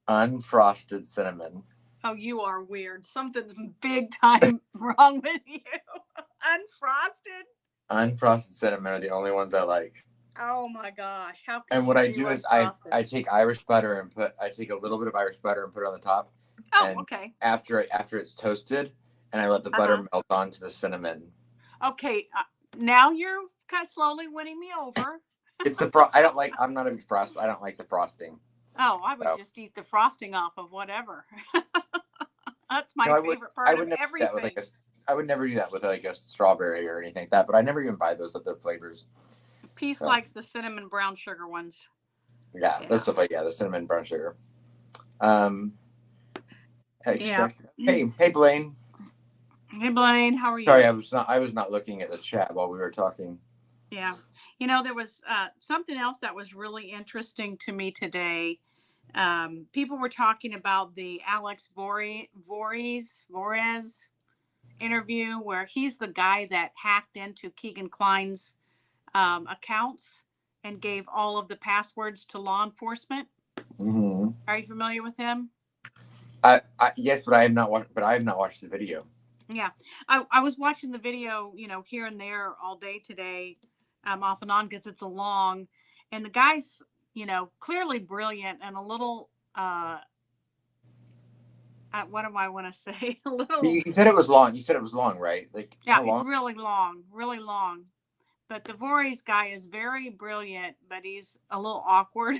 Unfrosted cinnamon. Oh, you are weird. Something's big time wrong with you. Unfrosted cinnamon are the only ones I like. Oh my gosh! How? And what I do is I take Irish butter and I take a little bit of Irish butter and put it on the top. Oh, and okay. After it's toasted, and I let the butter melt onto the cinnamon. Okay, now you're kind of slowly winning me over. It's the I'm not a big frost. I don't like the frosting. Oh, I would just eat the frosting off of whatever. That's my favorite part of everything. would never do that with like a strawberry or anything like that. But I never even buy those other flavors. Peace likes the cinnamon brown sugar ones. Yeah, that's stuff like the cinnamon brown sugar. Hey Blaine. Hey Blaine, how are you? Sorry, I was not looking at the chat while we were talking. Yeah. You know, there was something else that was really interesting to me today. People were talking about the Alex Voris interview, where he's the guy that hacked into Kagan Klein's accounts and gave all of the passwords to law enforcement. Mm-hmm. Are you familiar with him? Yes, but I have not watched the video. Yeah, I was watching the video, here and there all day today, off and on, because it's a long, and the guy's, clearly brilliant and a little, what do I want to say? A little. You said it was long. You said it was long, right? Like, yeah, how long? it's really long, really long. But the Voorhees guy is very brilliant, but he's a little awkward.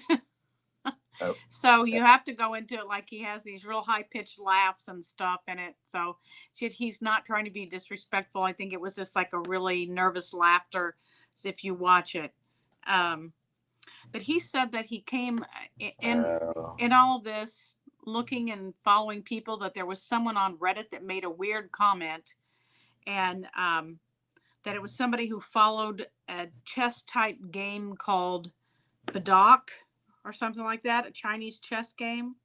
Oh. So you have to go into it like he has these real high-pitched laughs and stuff in it. So he's not trying to be disrespectful. I think it was just like a really nervous laughter if you watch it. But he said that he came in all of this looking and following people, that there was someone on Reddit that made a weird comment, and that it was somebody who followed a chess-type game called Badok, or something like that, a Chinese chess game.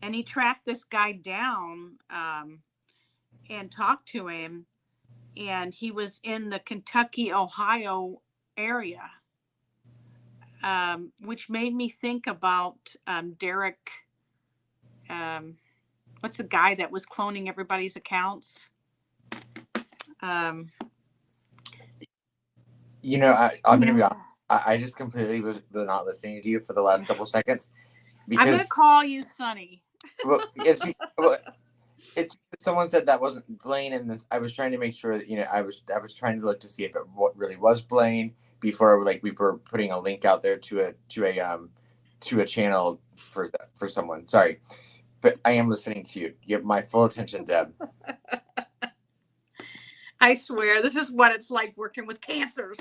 And he tracked this guy down and talked to him. And he was in the Kentucky, Ohio area, which made me think about Derek. What's the guy that was cloning everybody's accounts? I'm going to be honest. I just completely was not listening to you for the last couple seconds. Because, I'm going to call you Sonny. Well, it's someone said that wasn't Blaine, and this I was trying to make sure that I was trying to look to see if it really was Blaine before we were putting a link out there to a channel for someone. Sorry, but I am listening to you. You have my full attention, Deb. I swear, this is what it's like working with cancers.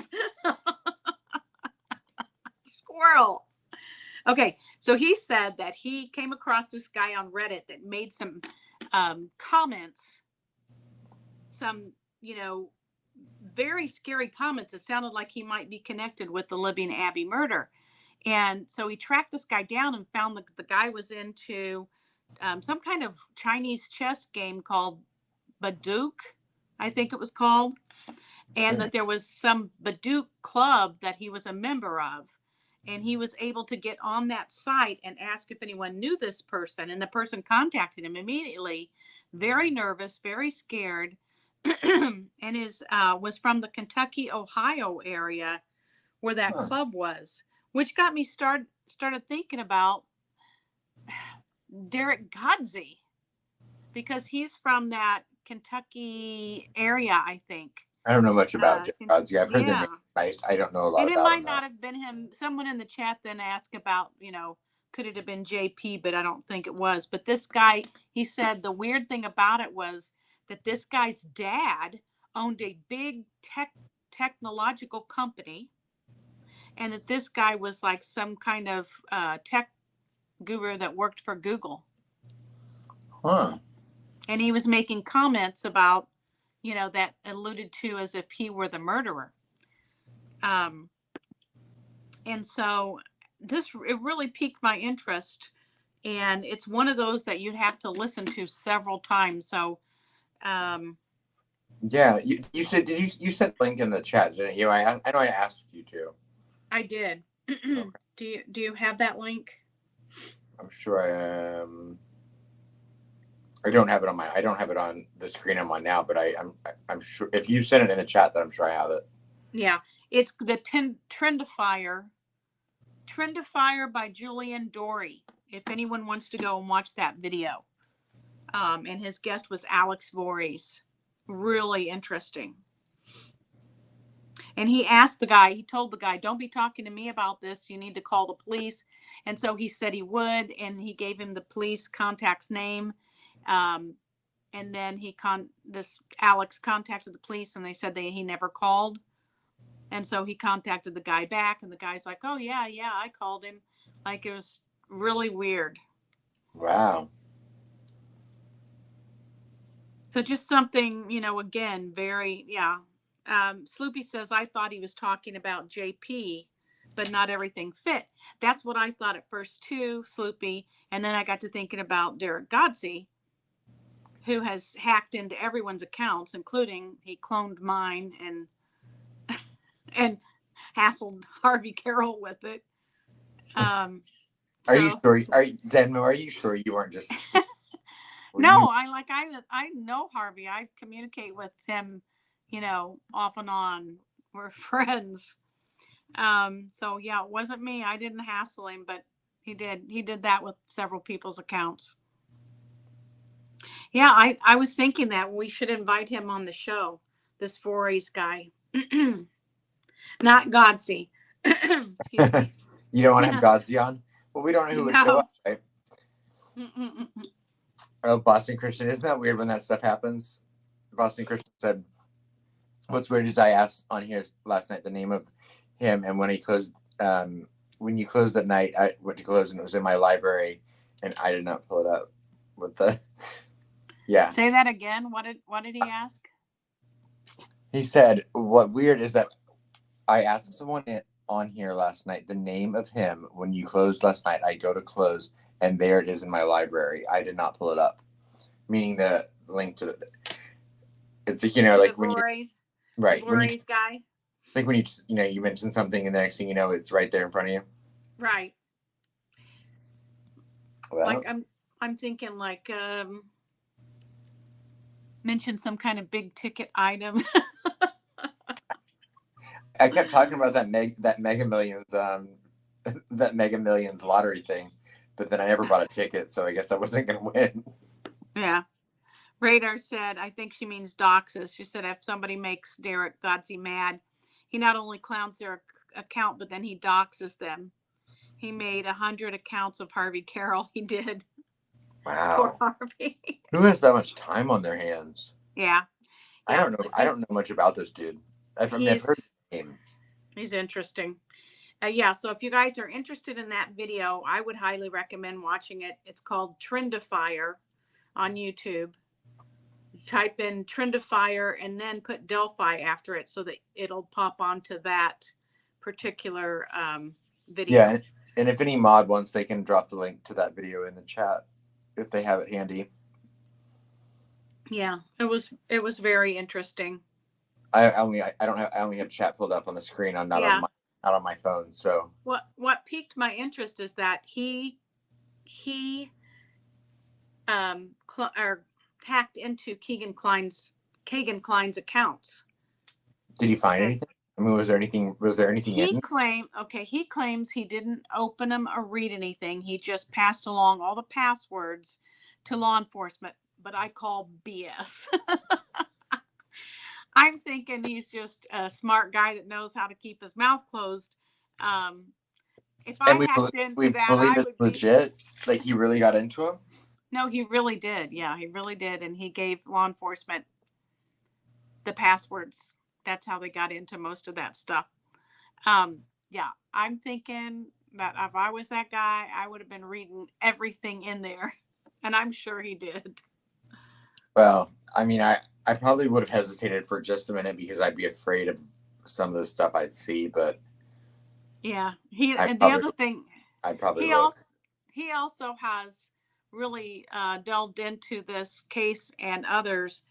Squirrel. Okay, so he said that he came across this guy on Reddit that made some comments, some, very scary comments. It sounded like he might be connected with the Libyan Abbey murder. And so he tracked this guy down and found that the guy was into some kind of Chinese chess game called Baduk, I think it was called, and that there was some Baduk club that he was a member of. And he was able to get on that site and ask if anyone knew this person. And the person contacted him immediately, very nervous, very scared, and was from the Kentucky, Ohio area where that club was, which got me started thinking about Derek Godsey, because he's from that Kentucky area, I think. I don't know much about Derek Godsey. I've heard the name. I don't know a lot about him. And it might not have been him. Someone in the chat then asked about, could it have been JP, but I don't think it was. But this guy, he said the weird thing about it was that this guy's dad owned a big technological company, and that this guy was like some kind of tech guru that worked for Google. Huh. And he was making comments about, that alluded to as if he were the murderer. And so it really piqued my interest, and it's one of those that you'd have to listen to several times. So, yeah, you said you sent the link in the chat, didn't you? I know I asked you to. I did. Okay. Do you have that link? I'm sure I am. I don't have it on the screen I'm on now, but I'm sure if you sent it in the chat, then I'm sure I have it. Yeah, it's the Trendifier by Julian Dory. If anyone wants to go and watch that video, and his guest was Alex Voris. Really interesting. And he told the guy, don't be talking to me about this. You need to call the police. And so he said he would, and he gave him the police contact's name. and then this Alex contacted the police, and they said he never called. And so he contacted the guy back, and the guy's like, oh, yeah, I called him. Like, it was really weird. Wow. So just something, again, very, Sloopy says, I thought he was talking about JP, but not everything fit. That's what I thought at first too, Sloopy. And then I got to thinking about Derek Godsey, who has hacked into everyone's accounts, including he cloned mine and hassled Harvey Carroll with it. Are you sure? Denmo, are you sure you weren't just? No, I know Harvey. I communicate with him, off and on. We're friends. So yeah, it wasn't me. I didn't hassle him, but he did that with several people's accounts. Yeah, I was thinking that we should invite him on the show, this Voris guy. Not Godsey. Excuse me. You don't want to have Godsey on? Well, we don't know who would show up, right? Oh, Boston Christian. Isn't that weird when that stuff happens? Boston Christian said, what's weird is I asked on here last night the name of him, and when he closed, when you closed at night, I went to close and it was in my library, and I did not pull it up with the, yeah. Say that again. What did he ask? He said, what weird is that I asked someone on here last night the name of him when you closed last night. I go to close, and there it is in my library. I did not pull it up, meaning the link to the. It's like like when Voris, you right Voris guy. Like when you mention something, and the next thing you know, it's right there in front of you. Right. Well, like I'm thinking like mention some kind of big ticket item. I kept talking about that Mega Millions that Mega Millions lottery thing, but then I never bought a ticket, so I guess I wasn't going to win. Yeah. Radar said, I think she means doxes. She said if somebody makes Derek Godsey mad, he not only clowns their account, but then he doxes them. He made 100 accounts of Harvey Carroll. He did. Wow. Poor Harvey. Who has that much time on their hands? Yeah. I don't know. I don't know much about this dude. I've heard his name. He's interesting. Yeah, so if you guys are interested in that video, I would highly recommend watching it. It's called Trendifier on YouTube. Type in Trendifier and then put Delphi after it so that it'll pop onto that particular video. Yeah, and if any mod wants, they can drop the link to that video in the chat if they have it handy. Yeah, it was very interesting. I only have chat pulled up on the screen. I'm not on my phone. So what piqued my interest is that he hacked into Kagan Klein's accounts. Did he find anything? I mean, was there anything He claims he didn't open them or read anything. He just passed along all the passwords to law enforcement, but I call BS. I'm thinking he's just a smart guy that knows how to keep his mouth closed. If I hacked into that, I would legit. Like he really got into him. No, he really did. Yeah, he really did, and he gave law enforcement the passwords. That's how they got into most of that stuff. Yeah, I'm thinking that if I was that guy, I would have been reading everything in there, and I'm sure he did. Well, I mean, I probably would have hesitated for just a minute because I'd be afraid of some of the stuff I'd see, but yeah, he also has really delved into this case and others,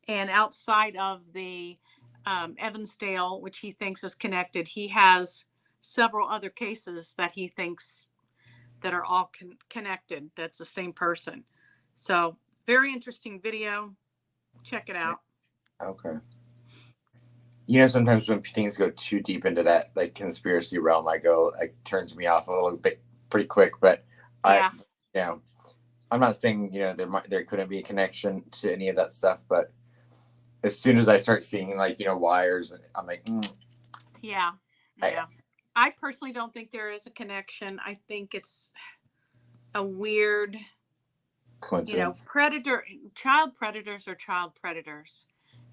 and outside of the Evansdale, which he thinks is connected, he has several other cases that he thinks that are all connected. That's the same person. So very interesting video. Check it out. Okay. Sometimes when things go too deep into that like conspiracy realm, it turns me off a little bit pretty quick. But yeah. I'm not saying there couldn't be a connection to any of that stuff, but as soon as I start seeing wires, I'm like, yeah. I personally don't think there is a connection. I think it's a weird coincidence. Child predators are child predators.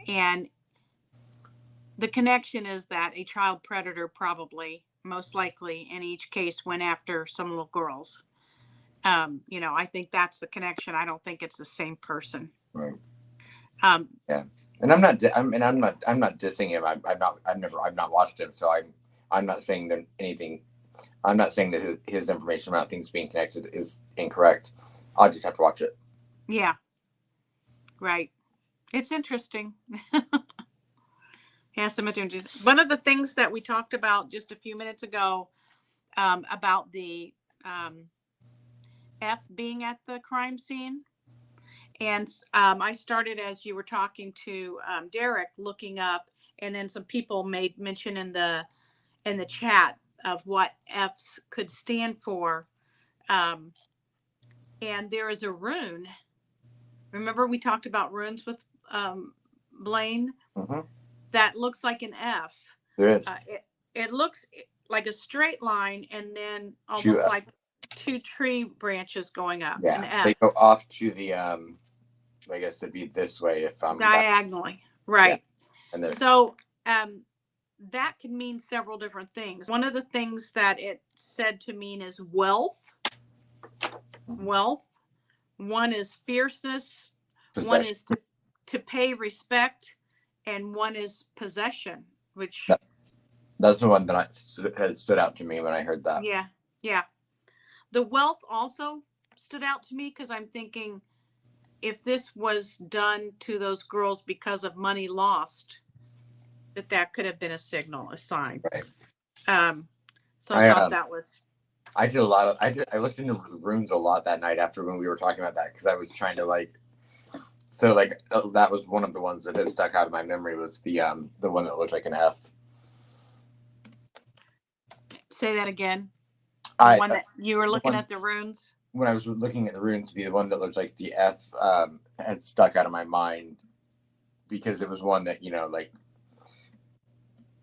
And the connection is that a child predator probably, most likely in each case, went after some little girls. I think that's the connection. I don't think it's the same person. Right. Yeah. And I'm not dissing him. I've not watched him, so I'm not saying that anything. I'm not saying that his information about things being connected is incorrect. I'll just have to watch it. Yeah. Right. It's interesting. Yeah, one of the things that we talked about just a few minutes ago, about the F being at the crime scene. And I started, as you were talking to Derek, looking up, and then some people made mention in the chat of what F's could stand for. And there is a rune. Remember we talked about runes with Blaine? Mm-hmm. That looks like an F. There is. It looks like a straight line, and then almost like two tree branches going up. Yeah, an F. They go off to the I guess it'd be this way if I'm diagonally, right? Yeah. And then, so that can mean several different things. One of the things that it said to mean is wealth. Mm-hmm. Wealth. One is fierceness. Possession. One is to pay respect, and one is possession, which that's the one that has stood out to me when I heard that. Yeah. The wealth also stood out to me because I'm thinking, if this was done to those girls because of money lost, that could have been a signal, a sign. Right. So I thought that was. I looked into runes a lot that night after when we were talking about that, because I was trying to that was one of the ones that had stuck out of my memory, was the one that looked like an F. Say that again. The one that you were looking at the runes? When I was looking at the runes, the one that looked like the F had stuck out of my mind, because it was one that,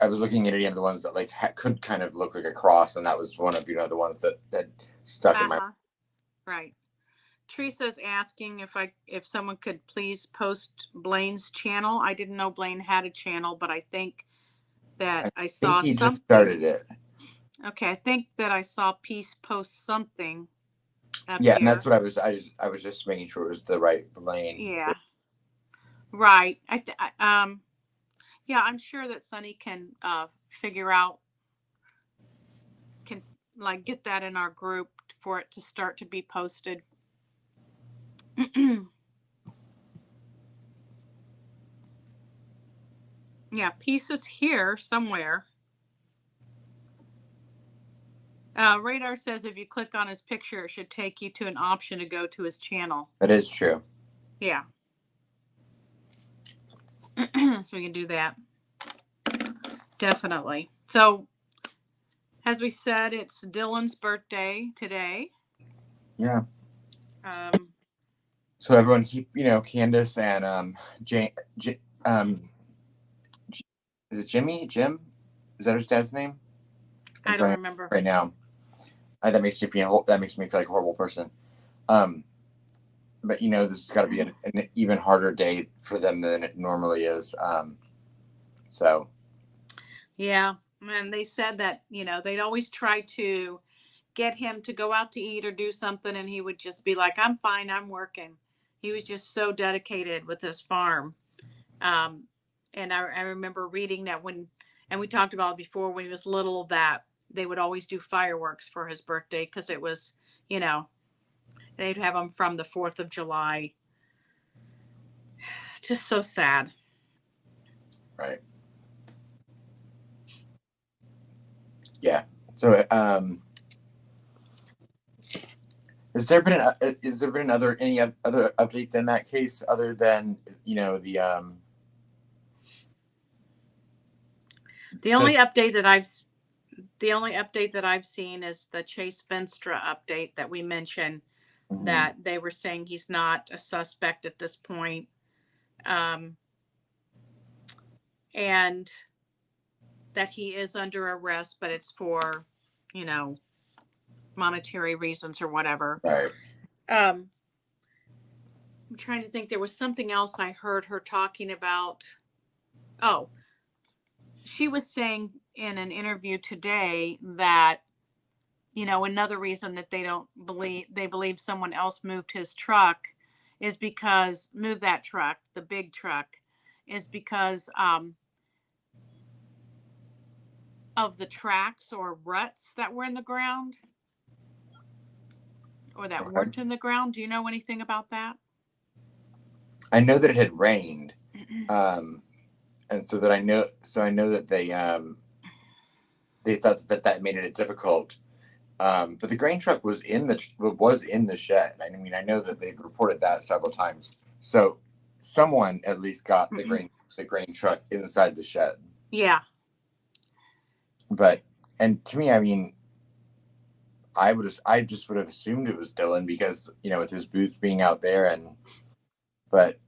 I was looking at any of the ones that could kind of look like a cross, and that was one of the ones that stuck in my mind. Right. Teresa's asking if someone could please post Blaine's channel. I didn't know Blaine had a channel, but I think that I saw he something. Just started it. Okay, I think that I saw Peace post something. Yeah, and that's what I was just making sure it was the right Blaine. Yeah. Right. Yeah, I'm sure that Sunny can figure out, get that in our group for it to start to be posted. Yeah, Peace is here somewhere. Radar says if you click on his picture, it should take you to an option to go to his channel. That is true. Yeah. So we can do that. Definitely. So, as we said, it's Dylan's birthday today. Yeah. So everyone keep, Candace and is it Jimmy? Jim? Is that his dad's name? I don't remember right now. That makes me feel like a horrible person. But this has got to be an even harder day for them than it normally is. So. Yeah, and they said that they'd always try to get him to go out to eat or do something, and he would just be like, "I'm fine, I'm working." He was just so dedicated with his farm. And I remember reading that and we talked about it before, when he was little, that they would always do fireworks for his birthday because it was, they'd have them from the 4th of July. Just so sad. Right. Yeah. So, has there been any other updates in that case other than the only update that I've seen is the Chase Venstra update that we mentioned, mm-hmm. that they were saying he's not a suspect at this point, and that he is under arrest, but it's for monetary reasons or whatever. Right. trying to think. There was something else I heard her talking about. Oh, she was saying in an interview today that, another reason that they believe someone else moved his truck is because, the big truck, is because of the tracks or ruts that were in the ground or that weren't in the ground. Do you know anything about that? I know that it had rained. And I know that they thought that made it difficult. But the grain truck was in the shed. I mean, I know that they've reported that several times. So someone at least got the grain truck inside the shed. Yeah. And to me, I mean, I just would have assumed it was Dylan because, with his boots being out there but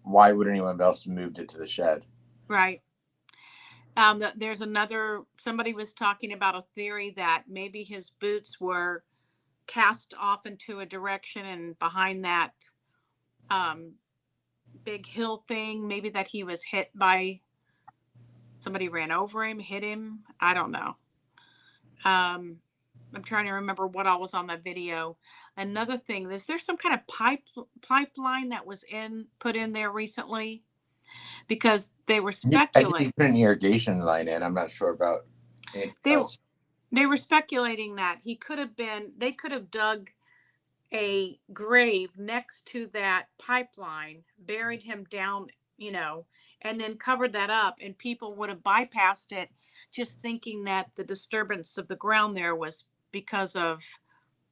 why would anyone else have moved it to the shed? Right. There's somebody was talking about a theory that maybe his boots were cast off into a direction and behind that big hill thing, maybe that he was hit by somebody, ran over him, hit him. I don't know. I'm trying to remember what all was on that video. Another thing, is there some kind of pipeline that was put in there recently? Because they were speculating. I think he put an irrigation line in. I'm not sure about anything else. They were speculating that they could have dug a grave next to that pipeline, buried him down, and then covered that up, and people would have bypassed it, just thinking that the disturbance of the ground there was because of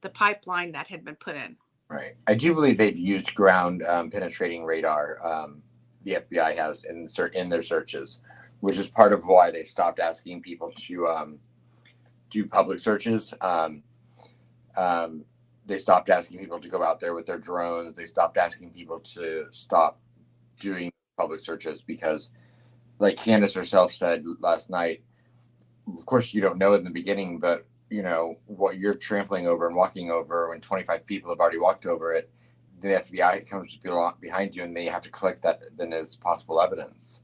the pipeline that had been put in. Right. I do believe they've used ground penetrating radar. The FBI has in their searches, which is part of why they stopped asking people to do public searches. They stopped asking people to go out there with their drones. They stopped asking people to stop doing public searches because, like Candace herself said last night, of course you don't know in the beginning, but what you're trampling over and walking over when 25 people have already walked over it, the FBI comes behind you and they have to collect that then as possible evidence,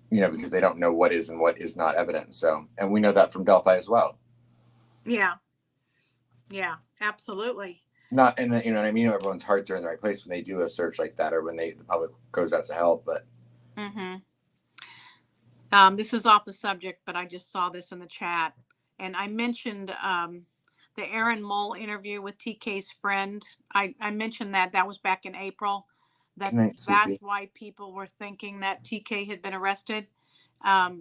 because they don't know what is and what is not evidence. So, and we know that from Delphi as well. Yeah, absolutely. Not, and you know what I mean? Everyone's hearts are in the right place when they do a search like that, or when the public goes out to help. But this is off the subject, but I just saw this in the chat, and I mentioned the Aaron Mole interview with TK's friend. I mentioned that was back in April. That's why people were thinking that TK had been arrested.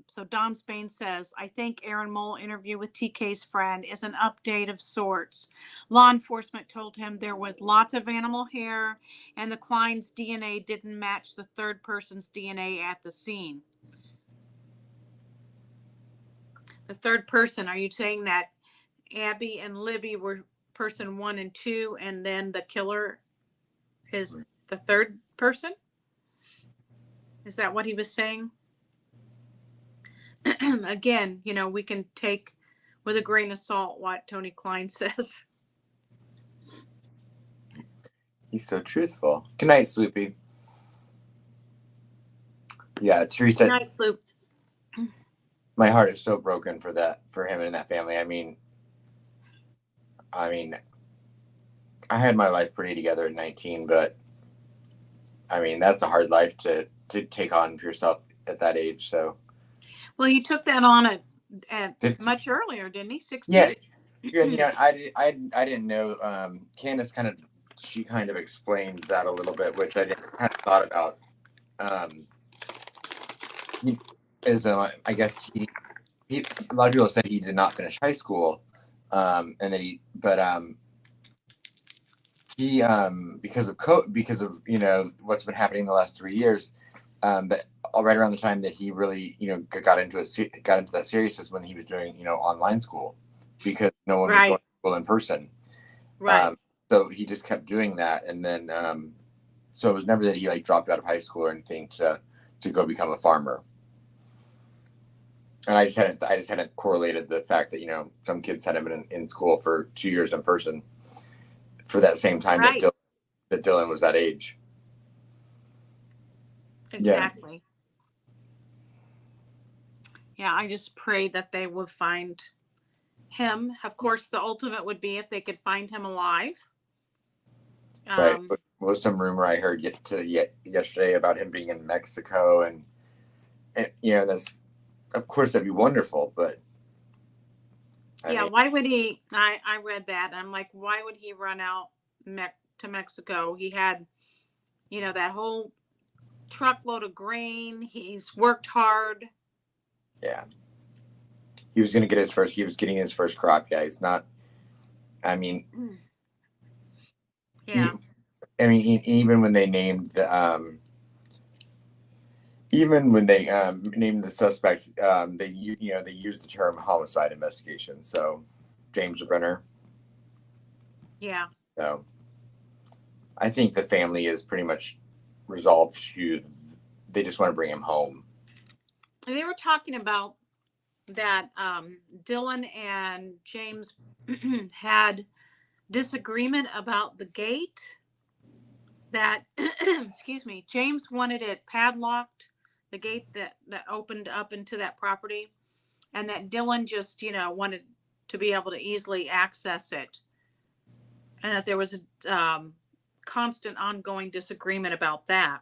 So Don Spain says, I think Aaron Mole interview with TK's friend is an update of sorts. Law enforcement told him there was lots of animal hair and the Klein's DNA didn't match the third person's DNA at the scene. The third person, are you saying that Abby and Libby were person 1 and 2, and then the killer is the third person? Is that what he was saying? Again, we can take with a grain of salt what Tony Klein says. He's so truthful. Good night, Sloopy. Yeah, Teresa. Good night, Sloop. My heart is so broken for him and that family. I mean, I had my life pretty together at 19, but I mean, that's a hard life to take on for yourself at that age. So, well, he took that on at much earlier, didn't he? 16. Yeah. I didn't know. Candace kind of explained that a little bit, which I didn't kind of thought about. I guess he a lot of people say he did not finish high school, and that he because of what's been happening the last 3 years, but right around the time that he really got into that seriousness when he was doing online school, because no one was going to school in person, right? So he just kept doing that, and then so it was never that he dropped out of high school or anything to go become a farmer. And I just hadn't correlated the fact that some kids had him in school for 2 years in person for that same time that that Dylan was that age. Exactly. Yeah, I just pray that they would find him. Of course, the ultimate would be if they could find him alive. Right. But was some rumor I heard yesterday about him being in Mexico, and that's, of course, that'd be wonderful, but I mean, why would he? I read that. I'm like, why would he run out to Mexico? He had, that whole truckload of grain. He's worked hard. Yeah. He was getting his first crop, guys. Not, I mean, yeah. Even when they named the, named the suspects, they used the term homicide investigation. So, James Brenner. Yeah. So, I think the family is pretty much resolved they just want to bring him home. And they were talking about that Dylan and James had disagreement about the gate. That, excuse me, James wanted it padlocked, the gate that opened up into that property, and that Dylan just, wanted to be able to easily access it. And that there was a constant ongoing disagreement about that.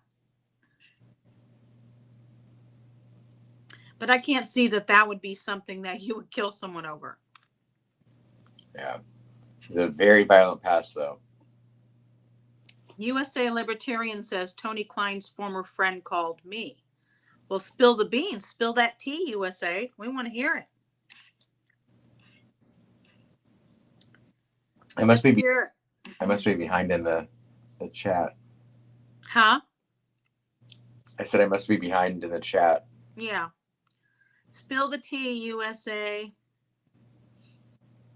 But I can't see that would be something that you would kill someone over. Yeah. He's a very violent past, though. USA Libertarian says Tony Klein's former friend called me. Well, spill the beans. Spill that tea, USA. We want to hear it. I must be behind in the chat. Huh? I said I must be behind in the chat. Yeah. Spill the tea, USA.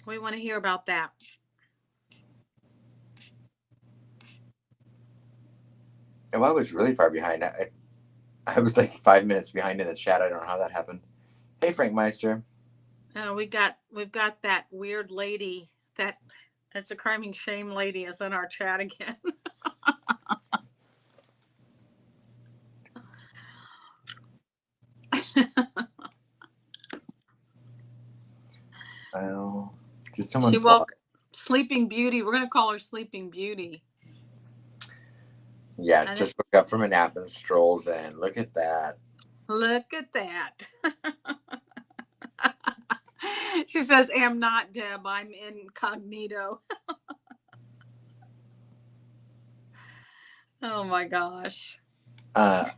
We want to hear about that. Oh, I was really far behind. I was like 5 minutes behind in the chat. I don't know how that happened. Hey, Frank Meister. We've got that weird lady that's a criming shame lady is in our chat again. Well, just someone. She woke Sleeping Beauty. We're gonna call her Sleeping Beauty. Yeah, just woke up from a nap and strolls in. Look at that. Look at that. She says, "Am not Deb. I'm incognito." Oh my gosh. Yeah,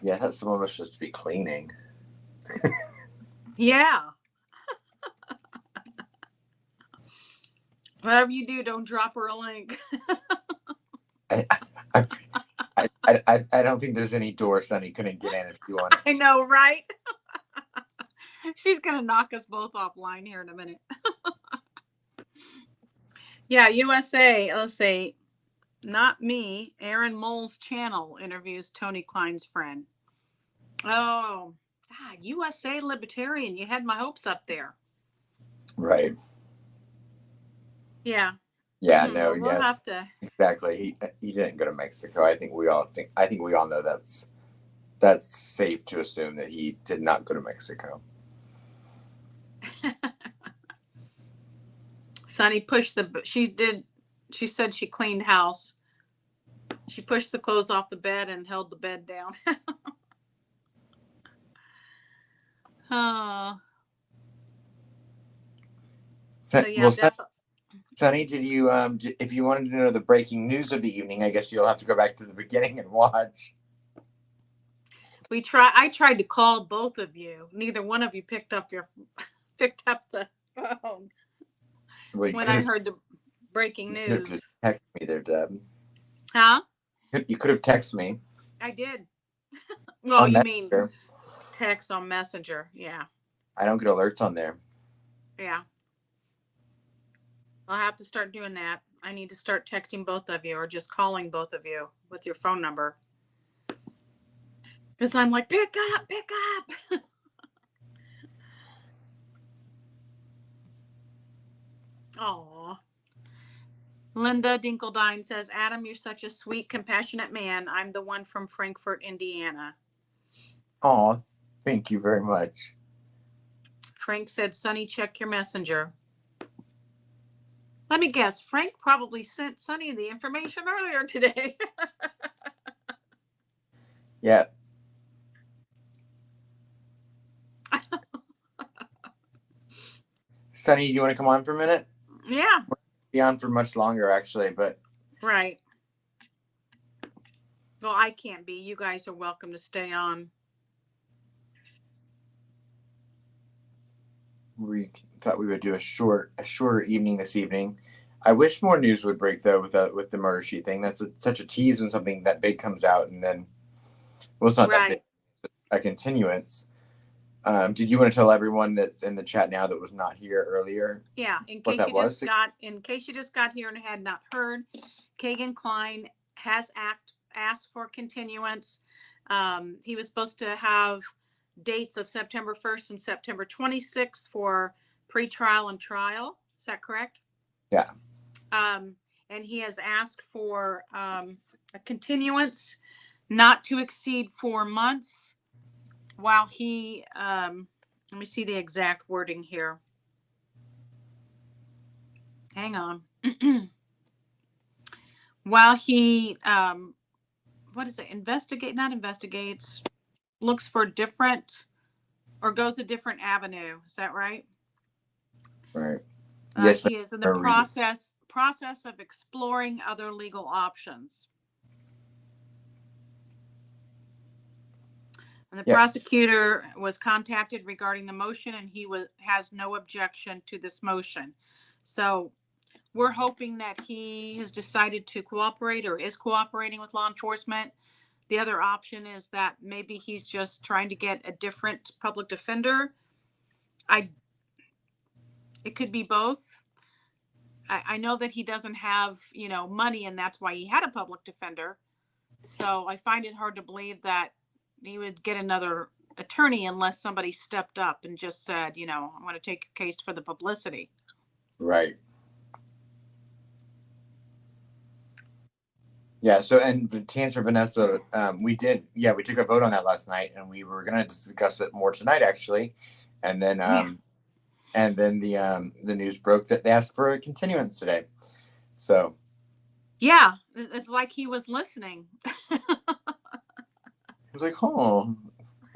that someone was supposed to be cleaning. Yeah. Whatever you do, don't drop her a link. I don't think there's any door Sonny couldn't get in if you want. I know, right? She's gonna knock us both offline here in a minute. Yeah, USA. Let's see. Not me. Aaron Mole's channel interviews Tony Klein's friend. Oh, God, USA Libertarian. You had my hopes up there. Right. Yeah. Yeah. No. We'll yes. have to. Exactly. He didn't go to Mexico. I think we all know that's safe to assume that he did not go to Mexico. Sonny pushed she said she cleaned house. She pushed the clothes off the bed and held the bed down. Sonny, did you if you wanted to know the breaking news of the evening, I guess you'll have to go back to the beginning and watch. I tried to call both of you. Neither one of you picked up the phone. Well, when I heard the breaking news. You could have texted me there, Deb. Huh? You could have texted me. I did. Well, you mean Messenger. Text on Messenger. Yeah. I don't get alerts on there. Yeah. I'll have to start doing that. I need to start texting both of you or just calling both of you with your phone number. Because I'm like, pick up. Aw. Linda Dinkeldine says, Adam, you're such a sweet, compassionate man. I'm the one from Frankfort, Indiana. Oh, thank you very much. Frank said, Sonny, check your messenger. Let me guess. Frank probably sent Sonny the information earlier today. Yeah. Sonny, do you want to come on for a minute? Yeah. We're be on for much longer, actually, but. Right. Well, I can't be. You guys are welcome to stay on. We thought we would do a shorter evening this evening. I wish more news would break though with the murder sheet thing. That's such a tease when something that big comes out, and then well, it's not that big. A continuance. Did you want to tell everyone that's in the chat now that was not here earlier? Yeah, in case you just got here and had not heard, Kagan Klein has asked for continuance. He was supposed to have dates of September 1st and September 26th for pretrial and trial. Is that correct? Yeah. And he has asked for a continuance not to exceed 4 months while he, let me see the exact wording here. Hang on. While he, what is it? Not investigates, looks for different, or goes a different avenue. Is that right? Right. Yes. He is in the process of exploring other legal options. And the prosecutor was contacted regarding the motion, and he has no objection to this motion. So we're hoping that he has decided to cooperate or is cooperating with law enforcement. The other option is that maybe he's just trying to get a different public defender. It could be both. I know that he doesn't have, money, and that's why he had a public defender. So I find it hard to believe that he would get another attorney unless somebody stepped up and just said, I'm going to take your case for the publicity. Right. Yeah. So, and to answer Vanessa, we took a vote on that last night, and we were going to discuss it more tonight, actually. And then, the news broke that they asked for a continuance today. So. Yeah, it's like he was listening. I was like, oh,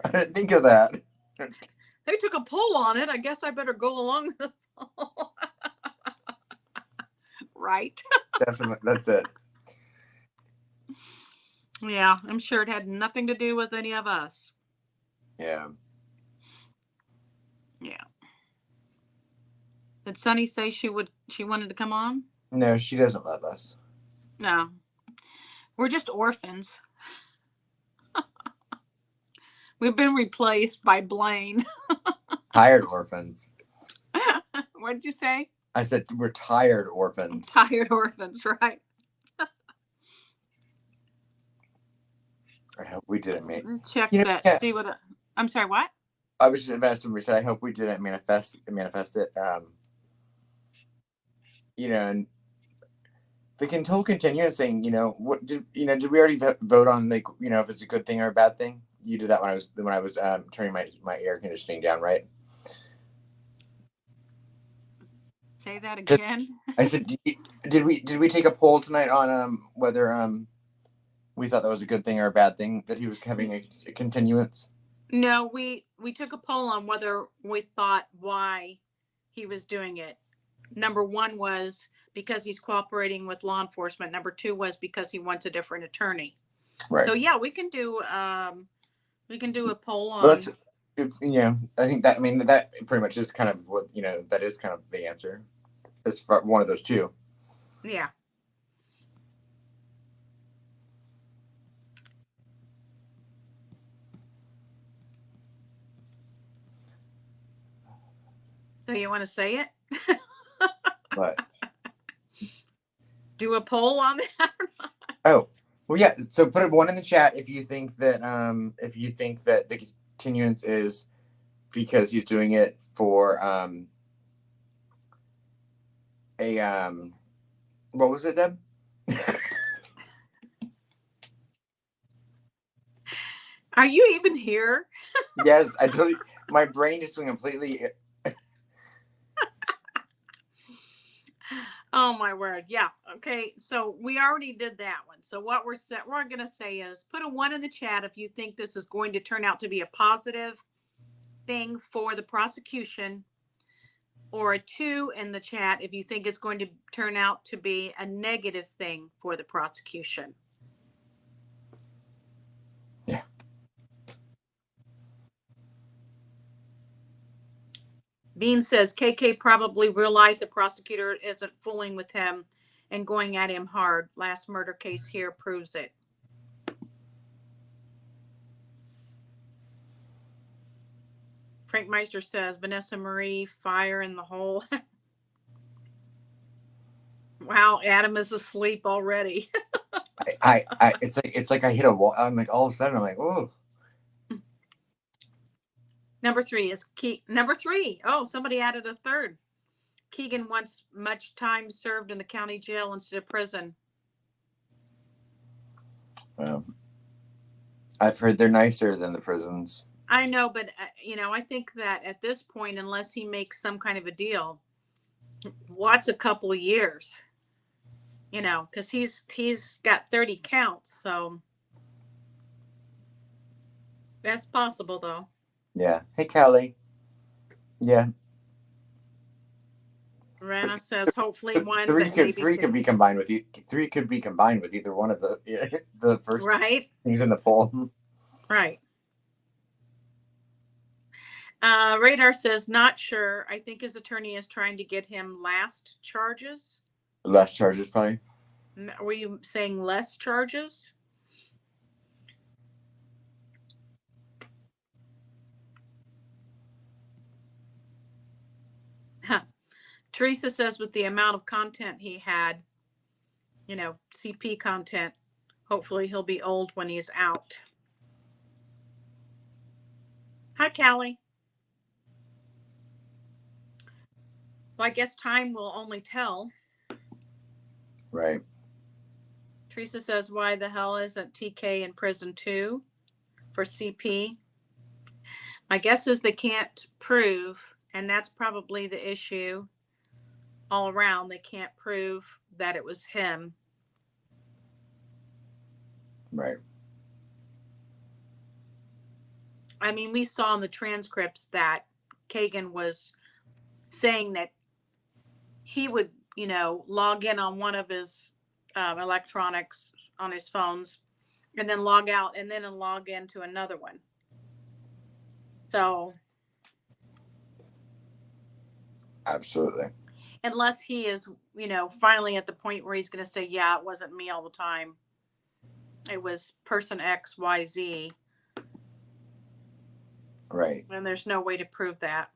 I didn't think of that. They took a poll on it. I guess I better go along with the poll. Right. Definitely. That's it. Yeah, I'm sure it had nothing to do with any of us. Yeah. Yeah. Did Sunny say she wanted to come on? No, she doesn't love us. No. We're just orphans. We've been replaced by Blaine. Tired orphans. What did you say? I said we're tired orphans. Tired orphans, right? I hope we didn't mean. Let's check that. Yeah. See what? I'm sorry. What? I was just about to say. I hope we didn't manifest it. And the whole continuous thing. What did we already vote on? If it's a good thing or a bad thing? You did that when I was turning my air conditioning down, right? Say that again. I said, did we take a poll tonight on whether we thought that was a good thing or a bad thing that he was having a continuance? No, we took a poll on whether we thought why he was doing it. Number 1 was because he's cooperating with law enforcement. Number 2 was because he wants a different attorney. Right. So yeah, we can do a poll on. I think that pretty much is kind of what that is kind of the answer. It's one of those two. Yeah. So you want to say it? What? Do a poll on that? Oh, well, yeah. So put a 1 in the chat if you think that the continuance is because he's doing it for What was it, Deb? Are you even here? Yes, I told you. My brain just went completely. Oh my word. Yeah. Okay. So we already did that one. So what we're going to say is put a 1 in the chat if you think this is going to turn out to be a positive thing for the prosecution, or a 2 in the chat if you think it's going to turn out to be a negative thing for the prosecution. Yeah. Bean says KK probably realized the prosecutor isn't fooling with him and going at him hard. Last murder case here proves it. Frank Meister says Vanessa Marie, fire in the hole. Wow, Adam is asleep already. It's like I hit a wall. I'm like, all of a sudden, I'm like, oh. Number 3 is number 3. Oh, somebody added a third. Keegan wants much time served in the county jail instead of prison. Well, I've heard they're nicer than the prisons. I know, but I think that at this point, unless he makes some kind of a deal, what's a couple of years? Because he's got 30 counts, so that's possible, though. Yeah. Hey, Kelly. Yeah. Rana says hopefully 1. Three could be combined with you. 3 could be combined with either one of the first things in the poll. Right. Radar says not sure. I think his attorney is trying to get him less charges. Less charges, probably. Were you saying less charges? Huh. Teresa says with the amount of content he had, CP content, hopefully he'll be old when he's out. Hi, Callie. Well, I guess time will only tell. Right. Teresa says, why the hell isn't TK in prison too for CP? My guess is they can't prove, and that's probably the issue all around. They can't prove that it was him. Right. I mean, we saw in the transcripts that Kagan was saying that he would, log in on one of his electronics on his phones and then log out and then log into another one. So. Absolutely. Unless he is, finally at the point where he's going to say, yeah, it wasn't me all the time. It was person X, Y, Z. Right. And there's no way to prove that.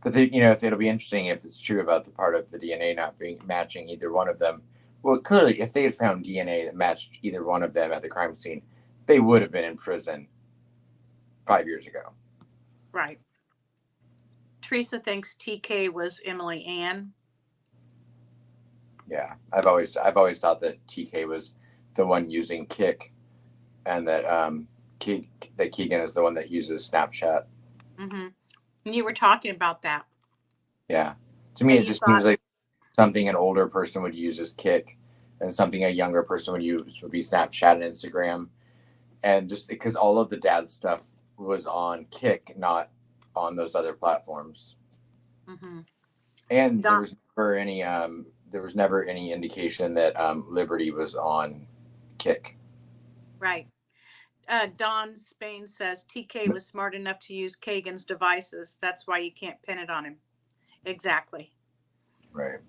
But it'll be interesting if it's true about the part of the DNA not being matching either one of them. Well, clearly, if they had found DNA that matched either one of them at the crime scene, they would have been in prison 5 years ago. Right. Teresa thinks TK was Emily Ann. Yeah, I've always thought that TK was the one using Kik, and that that Keegan is the one that uses Snapchat. Mm-hmm. And you were talking about that. Yeah, to me, it just seems like something an older person would use as Kik, and something a younger person would use would be Snapchat and Instagram, and just because all of the dad stuff was on Kik, not on those other platforms. Mm-hmm. And there was never any indication that Liberty was on Kik. Right. Don Spain says TK was smart enough to use Kagan's devices. That's why you can't pin it on him. Exactly. Right.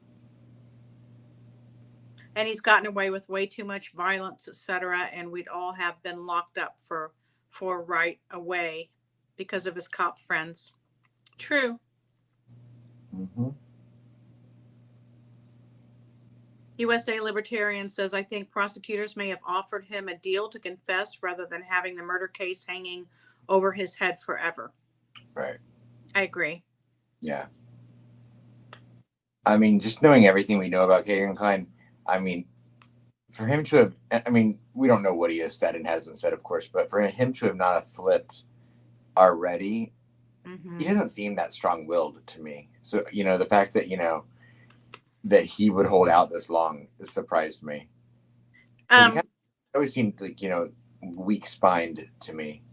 And he's gotten away with way too much violence, etc. And we'd all have been locked up for right away because of his cop friends. True. Mm-hmm. USA Libertarian says, I think prosecutors may have offered him a deal to confess rather than having the murder case hanging over his head forever. Right. I agree. Yeah. I mean, just knowing everything we know about Kagan Klein, I mean, for him to have, I mean, we don't know what he has said and hasn't said, of course, but for him to have not have flipped already, he doesn't seem that strong-willed to me. So, the fact that, that he would hold out this long surprised me. He always seemed like, weak-spined to me.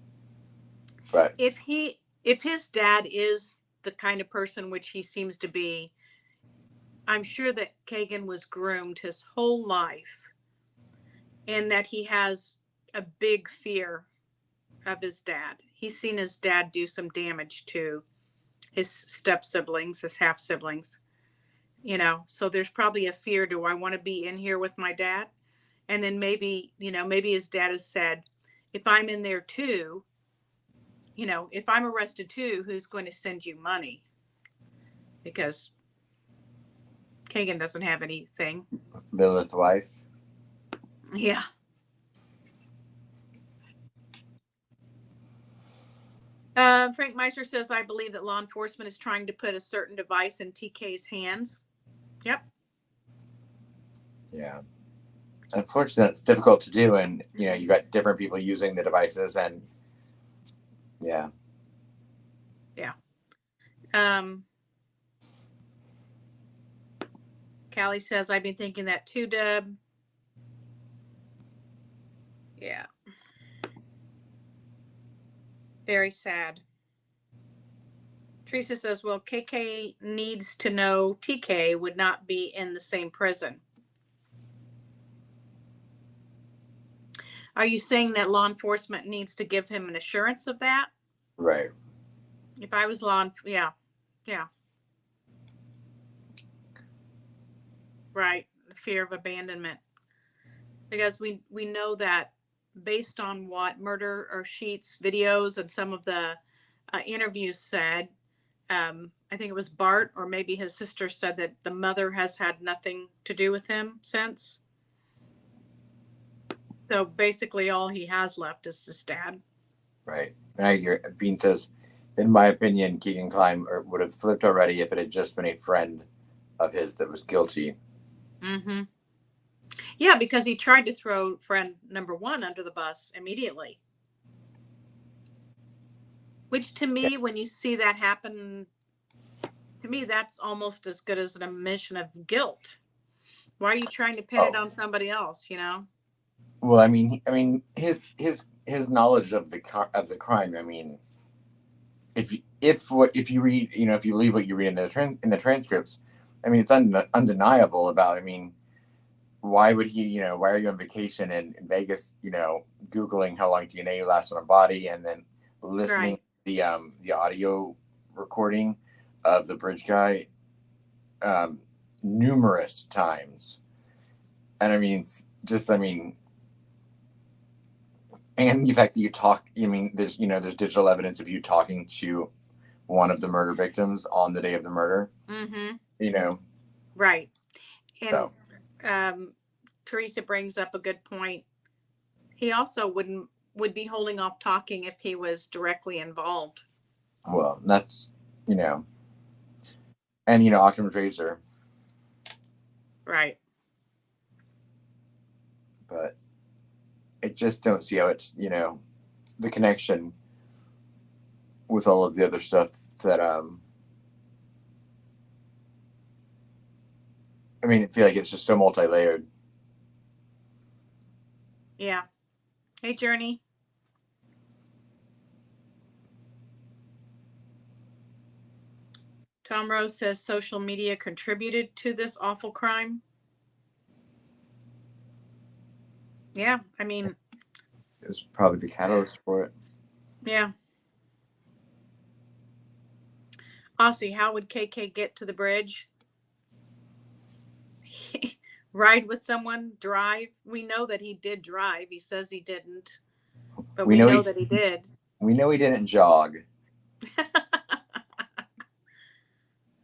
But if his dad is the kind of person which he seems to be, I'm sure that Kagan was groomed his whole life and that he has a big fear of his dad. He's seen his dad do some damage to his step siblings, his half siblings, so there's probably a fear. Do I want to be in here with my dad? And then maybe his dad has said, if I'm in there too, if I'm arrested too, who's going to send you money? Because Kagan doesn't have anything. Lilith's wife. Yeah. Frank Meister says, I believe that law enforcement is trying to put a certain device in TK's hands. Yep. Yeah. Unfortunately, it's difficult to do. And, you've got different people using the devices and yeah. Yeah. Callie says, I've been thinking that too, Deb. Yeah. Very sad. Teresa says, well, KK needs to know TK would not be in the same prison. Are you saying that law enforcement needs to give him an assurance of that? Right. If I was yeah. Right. Fear of abandonment. Because we know that based on what Murder or Sheets videos and some of the interviews said, I think it was Bart or maybe his sister said that the mother has had nothing to do with him since. So basically all he has left is his dad. Right. And I hear Bean says, in my opinion, Kagan Klein would have flipped already if it had just been a friend of his that was guilty. Mm-hmm. Yeah, because he tried to throw friend number one under the bus immediately. Which to me, when you see that happen, to me, that's almost as good as an admission of guilt. Why are you trying to pin it on somebody else, Well, I mean, his knowledge of the crime. I mean, if you read, if you believe what you read in the transcripts, I mean, it's undeniable about. I mean, why would he? Why are you on vacation in Vegas? Googling how long DNA lasts on a body, and then listening to the audio recording of the bridge guy numerous times, and I mean, and the fact that you talk, there's digital evidence of you talking to one of the murder victims on the day of the murder. Mm-hmm. Right. And so. Teresa brings up a good point. He also would be holding off talking if he was directly involved. Well, that's, and, Occam's razor. Right. But I just don't see how it's, the connection with all of the other stuff that, I feel like it's just so multi-layered. Yeah. Hey, Journey. Tom Rose says social media contributed to this awful crime. Yeah, it was probably the catalyst for it. Yeah. Aussie, how would KK get to the bridge? Ride with someone, drive. We know that he did drive. He says he didn't, but we know that he did. We know he didn't jog.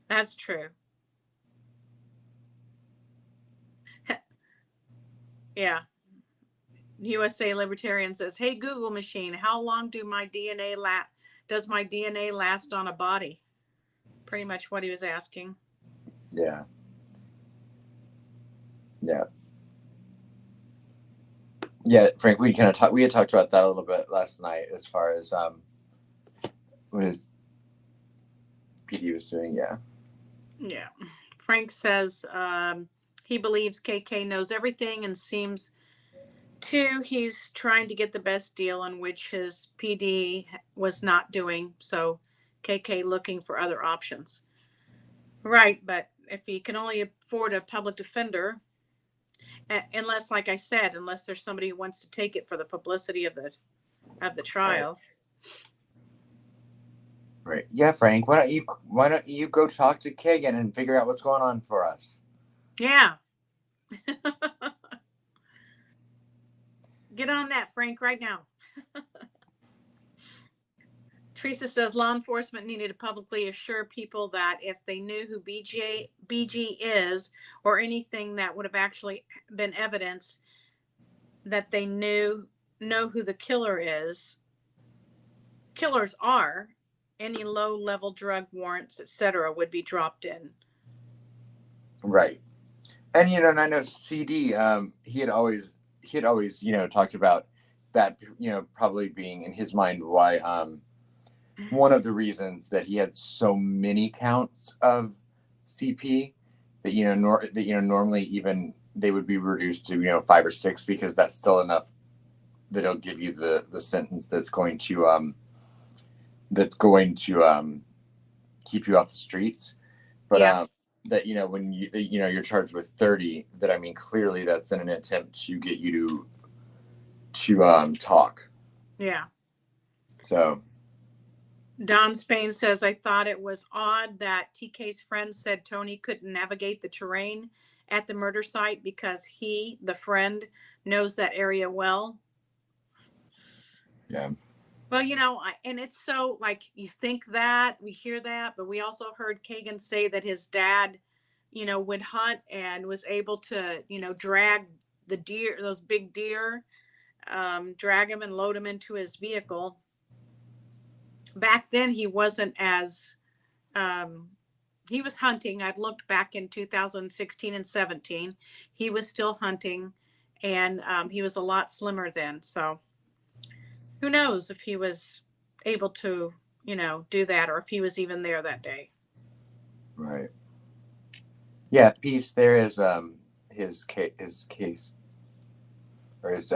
That's true. Yeah. USA Libertarian says, hey, Google machine, how long does my DNA last on a body? Pretty much what he was asking. Yeah. Yeah. Yeah, Frank, we had talked about that a little bit last night as far as what his PD was doing. Yeah. Yeah. Frank says he believes KK knows everything and seems to he's trying to get the best deal on which his PD was not doing. So KK looking for other options. Right, but if he can only afford a public defender, unless, like I said, unless there's somebody who wants to take it for the publicity of the trial. Right. Yeah, Frank. Why don't you go talk to Kagan and figure out what's going on for us? Yeah. Get on that, Frank, right now. Teresa says law enforcement needed to publicly assure people that if they knew who BG is, or anything that would have actually been evidence that they know who the killers are, any low-level drug warrants, etc., would be dropped in. Right. And and I know CD, he had always talked about that, probably being in his mind why one of the reasons that he had so many counts of CP that normally even they would be reduced to 5 or 6, because that's still enough that it'll give you the sentence that's going to keep you off the streets. But Yeah. that when you're charged with 30, that, I mean, clearly that's in an attempt to get you to talk. Yeah. So Don Spain says, I thought it was odd that TK's friend said Tony couldn't navigate the terrain at the murder site because he, the friend, knows that area well. yeah. Well, and it's so, like, you think that, we hear that, but we also heard Kagan say that his dad, would hunt and was able to, drag the deer, those big deer, drag him and load him into his vehicle. Back then, he wasn't as, he was hunting. I've looked back in 2016 and 17. He was still hunting, and he was a lot slimmer then. So who knows if he was able to, do that, or if he was even there that day. Right. Yeah, Peace, there is his case, or his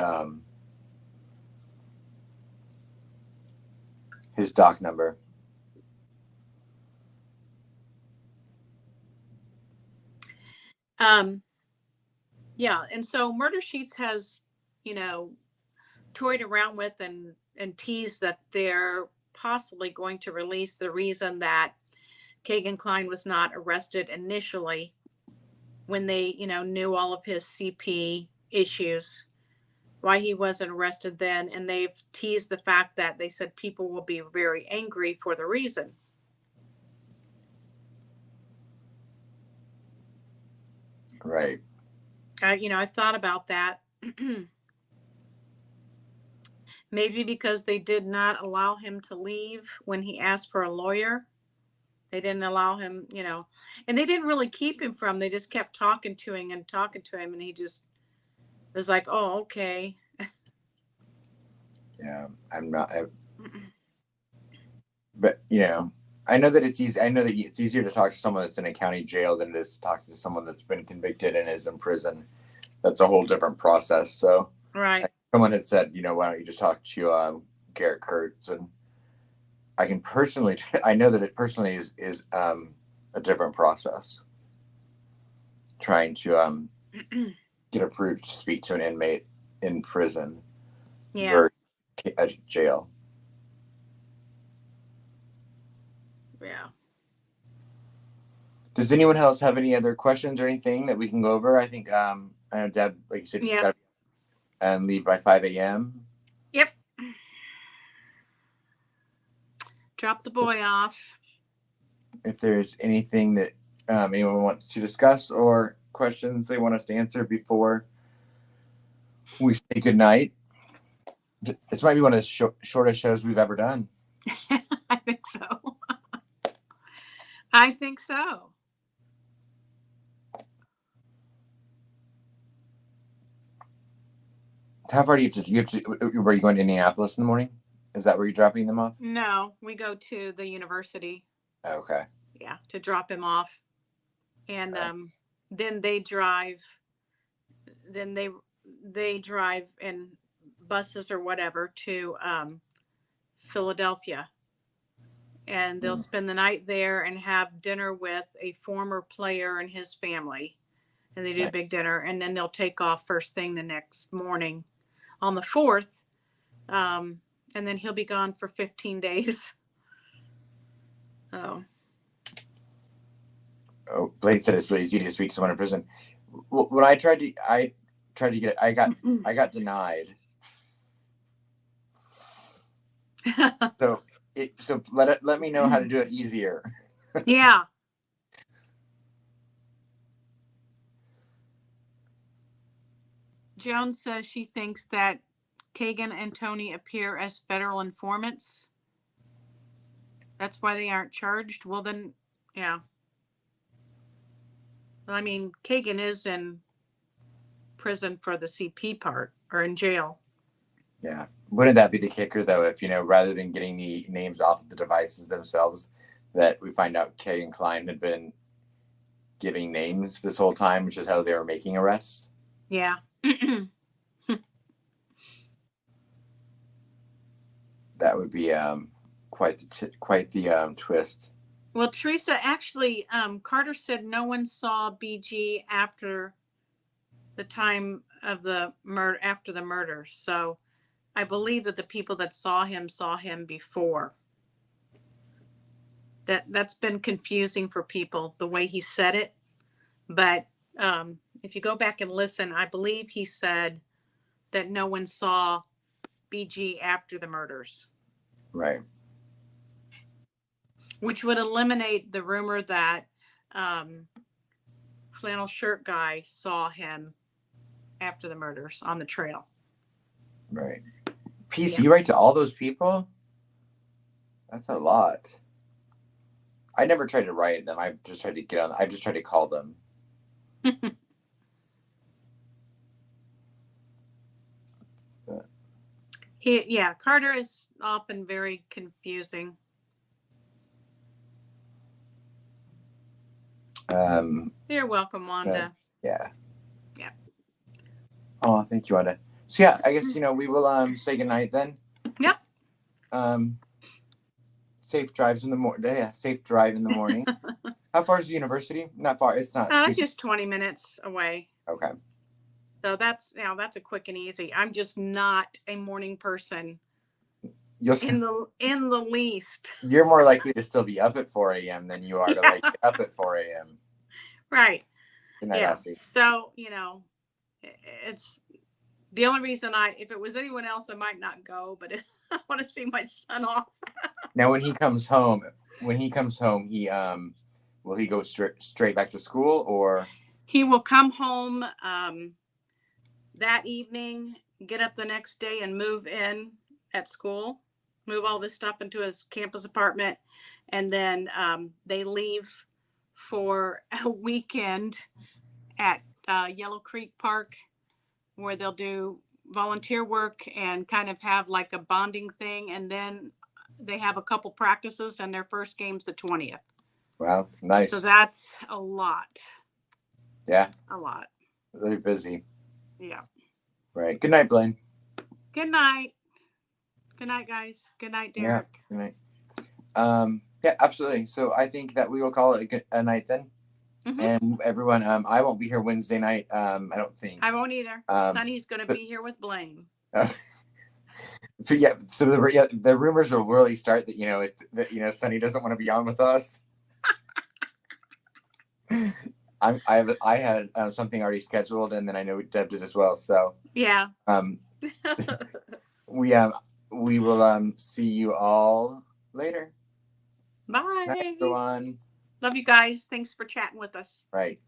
doc number. Yeah, and so Murder Sheets has, toyed around with and teased that they're possibly going to release the reason that Kagan Klein was not arrested initially, when they, knew all of his CP issues, why he wasn't arrested then. And they've teased the fact that they said people will be very angry for the reason. Right. I've thought about that. Maybe because they did not allow him to leave when he asked for a lawyer. They didn't allow him, and they didn't really keep him from, they just kept talking to him, and he just was like, oh, okay. Yeah, but I know that it's easy. I know that it's easier to talk to someone that's in a county jail than it is to talk to someone that's been convicted and is in prison. That's a whole different process. So, Right. Someone had said, why don't you just talk to Garrett Kurtz? And I can personally, I know that it personally is a different process. Trying to get approved to speak to an inmate in prison versus jail. Yeah. Does anyone else have any other questions or anything that we can go over? I think I know Deb, like you said, you got to leave by 5 a.m. Yep. Drop the boy off. If there's anything that anyone wants to discuss or questions they want us to answer before we say goodnight. This might be one of the shortest shows we've ever done. I think so. I think so. How far do you have to, were you going to Indianapolis in the morning? Is that where you're dropping them off? No, we go to the university. Okay. Yeah, to drop him off. And Okay. then they drive. Then they drive in buses or whatever to Philadelphia. And they'll spend the night there and have dinner with a former player and his family. And they do a big dinner, and then they'll take off first thing the next morning on the 4th. And then he'll be gone for 15 days. Oh. Oh, Blade said it's really easy to speak to someone in prison. When I tried to get it, I got denied. So let me know how to do it easier. Yeah. Joan says she thinks that Kagan and Tony appear as federal informants. That's why they aren't charged. Well, then, yeah. Well, I mean, Kagan is in prison for the CP part, or in jail. Yeah. Wouldn't that be the kicker, though, if, rather than getting the names off of the devices themselves, that we find out Kagan Klein had been giving names this whole time, which is how they were making arrests? Yeah. That would be quite the twist. Well, Teresa, actually, Carter said no one saw BG after the time of the murder, after the murder. So I believe that the people that saw him before. That's been confusing for people, the way he said it. But if you go back and listen, I believe he said that no one saw BG after the murders. Right. Which would eliminate the rumor that flannel shirt guy saw him after the murders on the trail. Right. Peace, you write to all those people? That's a lot. I never tried to write them. I've just tried to call them. Carter is often very confusing. You're welcome, Wanda. Yeah. Yeah. Oh, thank you, Wanda. So yeah, I guess we will say goodnight then. Yep. Safe drives in the morning. Yeah, safe drive in the morning. How far is the university? Not far. It's not. It's just 20 minutes away. Okay. So that's a quick and easy. I'm just not a morning person. In the least. You're more likely to still be up at 4 a.m. than you are to get up at 4 a.m. Right. Good night, Elsie. So, it's the only reason if it was anyone else, I might not go, but I want to see my son off. Now, when he comes home, he will he go straight back to school, or he will come home that evening, get up the next day and move in at school, move all this stuff into his campus apartment. And then they leave for a weekend at Yellow Creek Park, where they'll do volunteer work and kind of have like a bonding thing. And then they have a couple practices, and their first game's the 20th. Wow, nice. So that's a lot. Yeah. A lot. Really busy. Yeah. Right. Good night, Blaine. Good night. Good night, guys. Good night, Derek. Yeah, good night. Yeah, absolutely. So I think that we will call it a night then. Mm-hmm. And everyone, I won't be here Wednesday night. I don't think. I won't either. Sonny's going to be here with Blaine. So yeah, so the rumors will really start that Sonny doesn't want to be on with us. I had something already scheduled, and then I know Deb did as well. So yeah. We will see you all later. Bye. Bye, everyone. Love you guys. Thanks for chatting with us. Right.